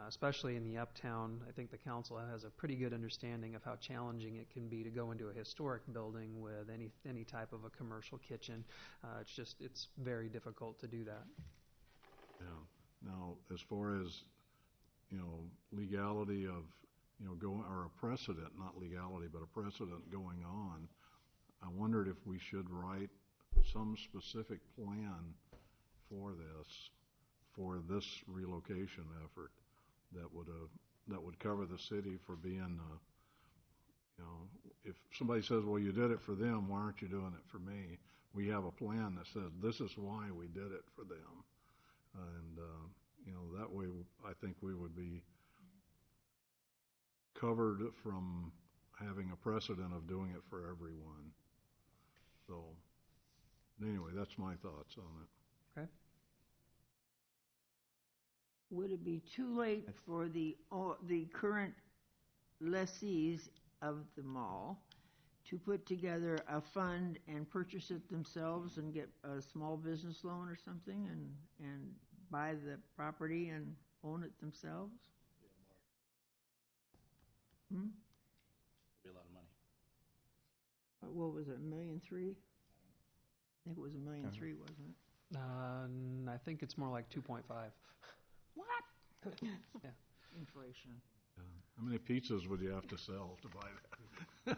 Especially in the uptown, I think the council has a pretty good understanding of how challenging it can be to go into a historic building with any type of a commercial kitchen. It's very difficult to do that. Yeah. Now, as far as, legality of, going, or a precedent, not legality, but a precedent going on, I wondered if we should write some specific plan for this relocation effort that would cover the city for being, if somebody says, well, you did it for them, why aren't you doing it for me? We have a plan that says this is why we did it for them. And, that way I think we would be covered from having a precedent of doing it for everyone. So, anyway, that's my thoughts on it. Okay. Would it be too late for the current lessees of the mall to put together a fund and purchase it themselves and get a small business loan or something and buy the property and own it themselves? It'd be a lot of money. What was it, $1.3 million? I think it was $1.3 million, wasn't it? I think it's more like 2.5. What? Yeah. Inflation. How many pizzas would you have to sell to buy that?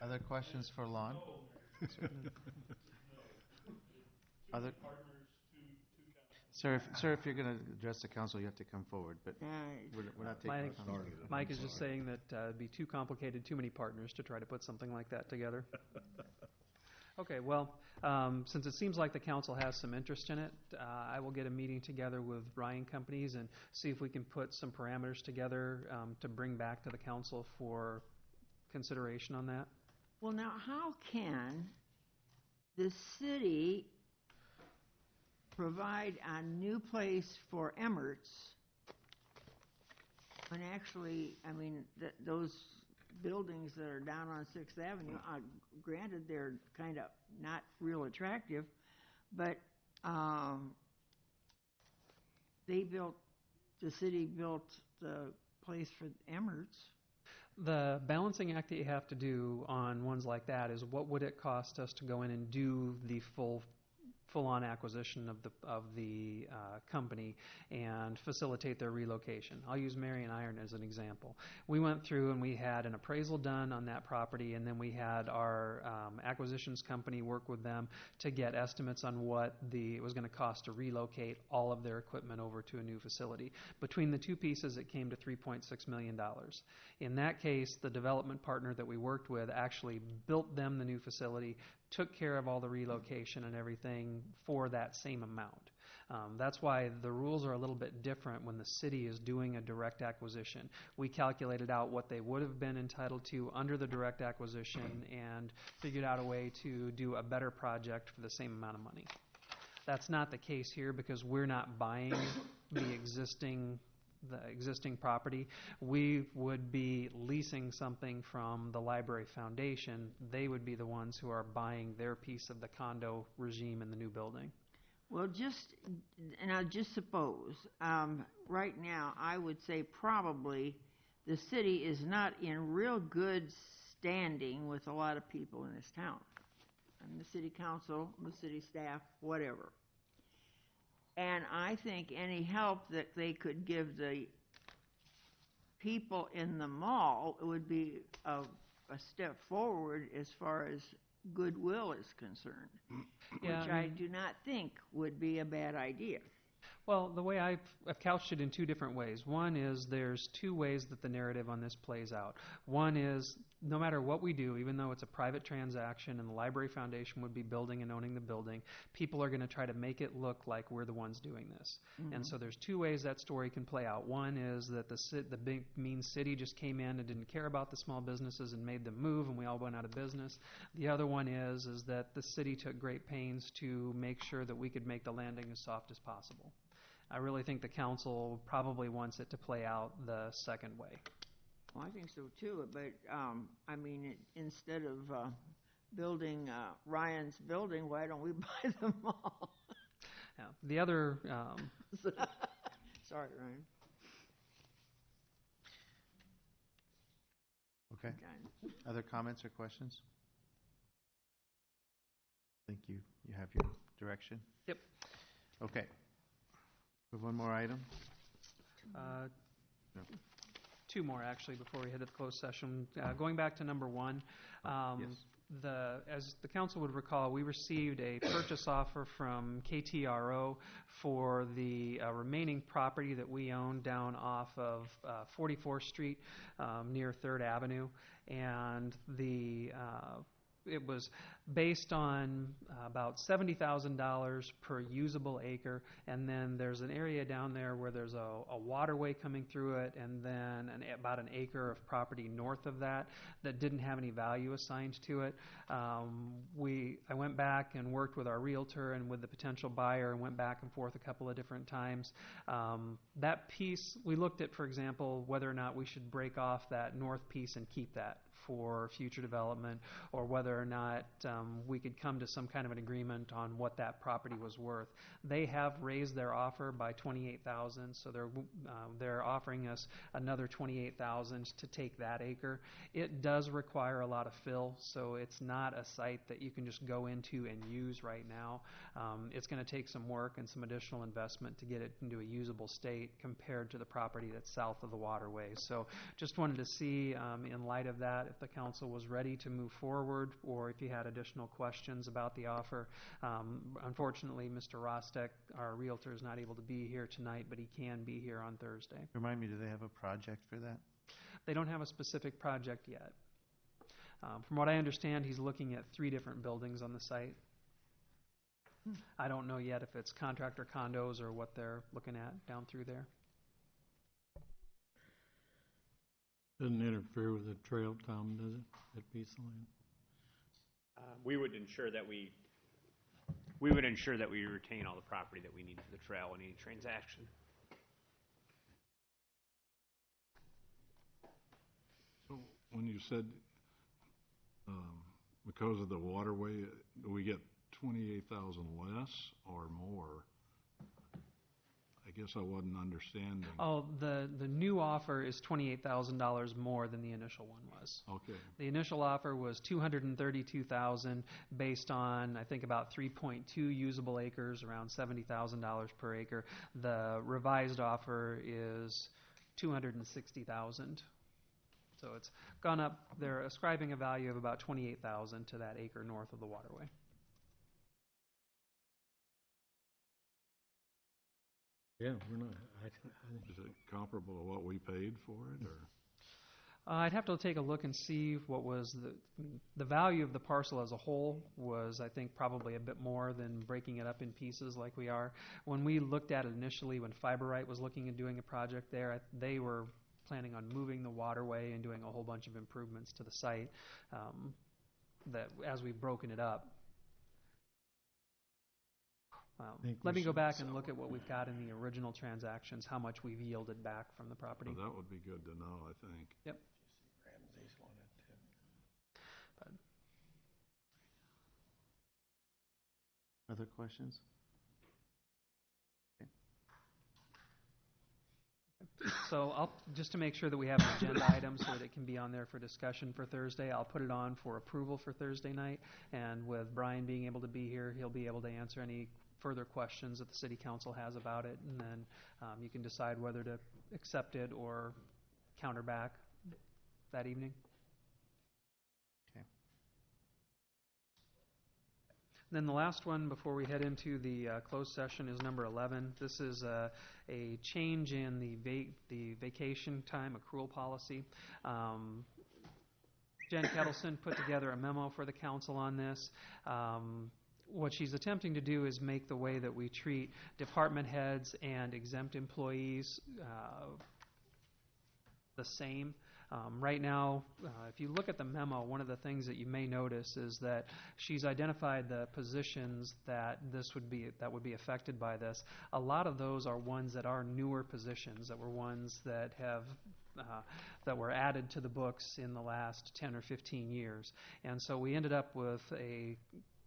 Other questions for Lon? Other? Sir, if you're going to address the council, you have to come forward, but we're not taking Mike is just saying that it'd be too complicated, too many partners to try to put something like that together. Okay, well, since it seems like the council has some interest in it, I will get a meeting together with Ryan Companies and see if we can put some parameters together to bring back to the council for consideration on that. Well, now, how can the city provide a new place for Emmert's when actually, I mean, those buildings that are down on 6th Avenue, granted they're kind of not real attractive, but the city built the place for Emmert's. The balancing act that you have to do on ones like that is what would it cost us to go in and do the full-on acquisition of the company and facilitate their relocation. I'll use Marion Iron as an example. We went through and we had an appraisal done on that property, and then we had our acquisitions company work with them to get estimates on what it was going to cost to relocate all of their equipment over to a new facility. Between the two pieces, it came to $3.6 million. In that case, the development partner that we worked with actually built them the new facility, took care of all the relocation and everything for that same amount. That's why the rules are a little bit different when the city is doing a direct acquisition. We calculated out what they would have been entitled to under the direct acquisition and figured out a way to do a better project for the same amount of money. That's not the case here because we're not buying the existing property. We would be leasing something from the Library Foundation. They would be the ones who are buying their piece of the condo regime in the new building. Well, just suppose, right now, I would say probably the city is not in real good standing with a lot of people in this town. And the city council, the city staff, whatever. And I think any help that they could give the people in the mall would be a step forward as far as goodwill is concerned, Yeah, which I do not think would be a bad idea. Well, the way I've couched it in two different ways. One is there's two ways that the narrative on this plays out. One is no matter what we do, even though it's a private transaction and the Library Foundation would be building and owning the building, people are going to try to make it look like we're the ones doing this. Mm-hmm. And so there's two ways that story can play out. One is that the big mean city just came in and didn't care about the small businesses and made them move and we all went out of business. The other one is that the city took great pains to make sure that we could make the landing as soft as possible. I really think the council probably wants it to play out the second way. Well, I think so too, but I mean, instead of building Ryan's building, why don't we buy them all? Yeah. The other... Sorry, Ryan. Okay. Other comments or questions? I think you have your direction. Yep. Okay. We have one more item? No. Two more, actually, before we head to the closed session. Going back to number one, Yes. As the council would recall, we received a purchase offer from KTRO for the remaining property that we own down off of 44th Street near 3rd Avenue. And it was based on about $70,000 per usable acre, and then there's an area down there where there's a waterway coming through it, and then about an acre of property north of that didn't have any value assigned to it. I went back and worked with our realtor and with the potential buyer and went back and forth a couple of different times. That piece, we looked at, for example, whether or not we should break off that north piece and keep that for future development, or whether or not we could come to some kind of an agreement on what that property was worth. They have raised their offer by $28,000, so they're offering us another $28,000 to take that acre. It does require a lot of fill, so it's not a site that you can just go into and use right now. It's going to take some work and some additional investment to get it into a usable state compared to the property that's south of the waterway. So just wanted to see, in light of that, if the council was ready to move forward or if you had additional questions about the offer. Unfortunately, Mr. Rostek, our realtor, is not able to be here tonight, but he can be here on Thursday. Remind me, do they have a project for that? They don't have a specific project yet. From what I understand, he's looking at 3 different buildings on the site. I don't know yet if it's contractor condos or what they're looking at down through there. Doesn't interfere with the trail, Tom, does it, that piece of land? We would ensure that we retain all the property that we need for the trail in any transaction. So when you said because of the waterway, do we get 28,000 less or more? I guess I wasn't understanding. Oh, the new offer is $28,000 more than the initial one was. Okay. The initial offer was $232,000 based on, I think, about 3.2 usable acres, around $70,000 per acre. The revised offer is $260,000. So it's gone up. They're ascribing a value of about $28,000 to that acre north of the waterway. Yeah, we're not. Is it comparable to what we paid for it, or? I'd have to take a look and see what was the value of the parcel as a whole was, I think, probably a bit more than breaking it up in pieces like we are. When we looked at it initially, when Fiberite was looking at doing a project there, they were planning on moving the waterway and doing a whole bunch of improvements to the site that as we've broken it up. Let me go back and look at what we've got in the original transactions, how much we've yielded back from the property. Well, that would be good to know, I think. Yep. Other questions? So just to make sure that we have an agenda item so that it can be on there for discussion for Thursday, I'll put it on for approval for Thursday night. And with Brian being able to be here, he'll be able to answer any further questions that the city council has about it. And then you can decide whether to accept it or counter back that evening. Then the last one before we head into the closed session is number 11. This is a change in the vacation time accrual policy. Jen Kettleson put together a memo for the council on this. What she's attempting to do is make the way that we treat department heads and exempt employees the same. Right now, if you look at the memo, one of the things that you may notice is that she's identified the positions that would be affected by this. A lot of those are ones that are newer positions, that were ones that have that were added to the books in the last 10 or 15 years. And so we ended up with a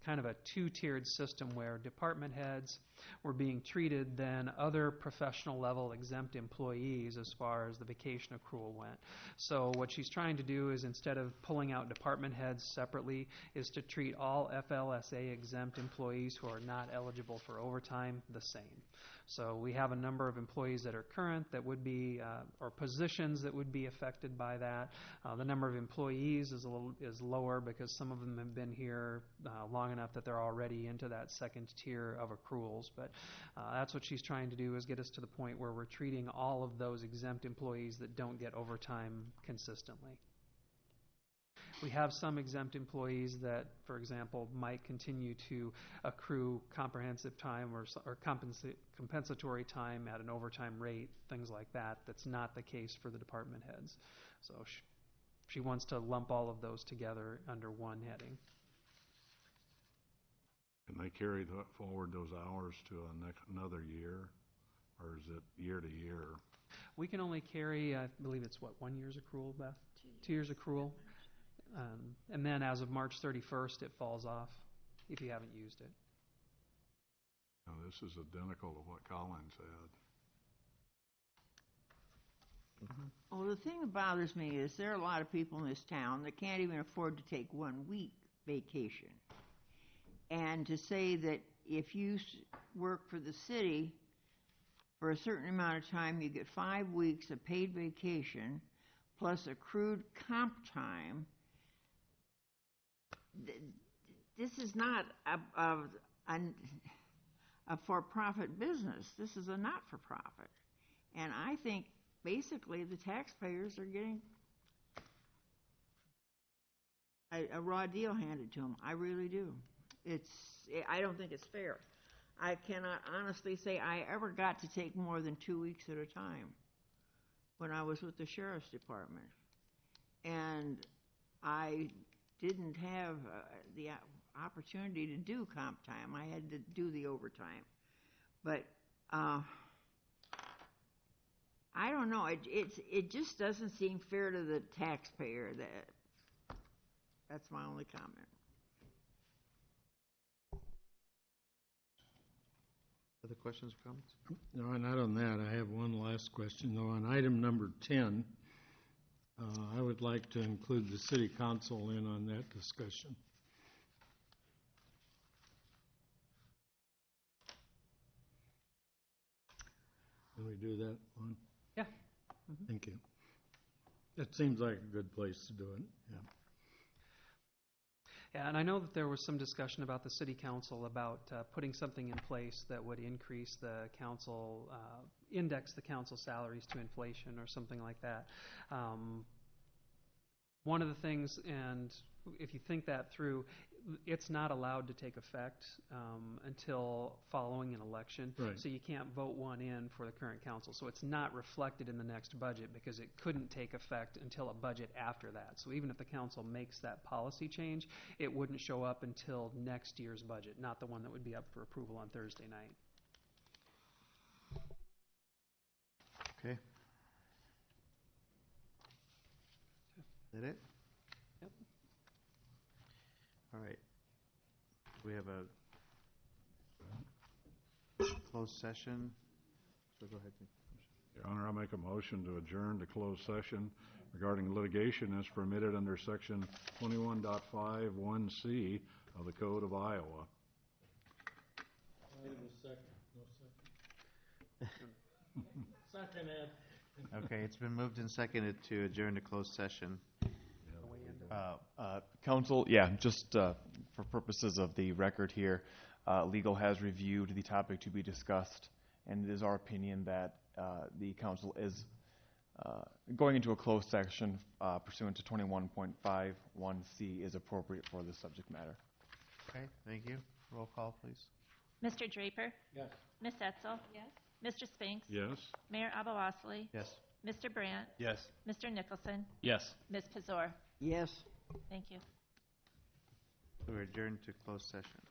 kind of a two-tiered system where department heads were being treated than other professional level exempt employees as far as the vacation accrual went. So what she's trying to do is, instead of pulling out department heads separately, is to treat all FLSA exempt employees who are not eligible for overtime the same. So we have a number of employees that are current that would be, or positions that would be affected by that. The number of employees is lower because some of them have been here long enough that they're already into that second tier of accruals. But that's what she's trying to do, is get us to the point where we're treating all of those exempt employees that don't get overtime consistently. We have some exempt employees that, for example, might continue to accrue comprehensive time or compensatory time at an overtime rate, things like that. That's not the case for the department heads. So she wants to lump all of those together under one heading. Can they carry forward those hours to another year, or is it year to year? We can only carry, I believe it's 1 year's accrual, Beth? 2 years accrual. And then as of March 31st, it falls off if you haven't used it. Now, this is identical to what Collins had. Well, the thing that bothers me is there are a lot of people in this town that can't even afford to take 1 week vacation. And to say that if you work for the city for a certain amount of time, you get 5 weeks of paid vacation plus accrued comp time. This is not a for-profit business. This is a not-for-profit. And I think basically the taxpayers are getting a raw deal handed to them. I really do. I don't think it's fair. I cannot honestly say I ever got to take more than 2 weeks at a time when I was with the Sheriff's Department. And I didn't have the opportunity to do comp time. I had to do the overtime. But I don't know. It just doesn't seem fair to the taxpayer. That's my only comment. Other questions or comments? No, not on that. I have one last question, though. On item number 10, I would like to include the city council in on that discussion. Can we do that one? Yeah. Mm-hmm. Thank you. That seems like a good place to do it. Yeah. Yeah, and I know that there was some discussion about the city council about putting something in place that would increase the council, index the council salaries to inflation or something like that. one of the things, and if you think that through, it's not allowed to take effect until following an election. Right. So you can't vote one in for the current council. So it's not reflected in the next budget because it couldn't take effect until a budget after that. So even if the council makes that policy change, it wouldn't show up until next year's budget, not the one that would be up for approval on Thursday night. Okay. Is that it? Yep. All right. We have a closed session. So go ahead. Your Honor, I'll make a motion to adjourn to closed session regarding litigation as permitted under Section 21.51C of the Code of Iowa. Wait a second, no second. Second, Ed. Okay, it's been moved and seconded to adjourn to closed session. Council, just for purposes of the record here, legal has reviewed the topic to be discussed, and it is our opinion that the council is going into a closed session pursuant to 21.51C is appropriate for this subject matter. Okay, thank you. Roll call, please. Mr. Draper? Yes. Ms. Etzel? Yes. Mr. Spinks? Yes? Mayor Abou-Osley? Yes. Mr. Brandt? Yes. Mr. Nicholson? Yes. Ms. Pazor? Yes. Thank you. We're adjourned to closed session.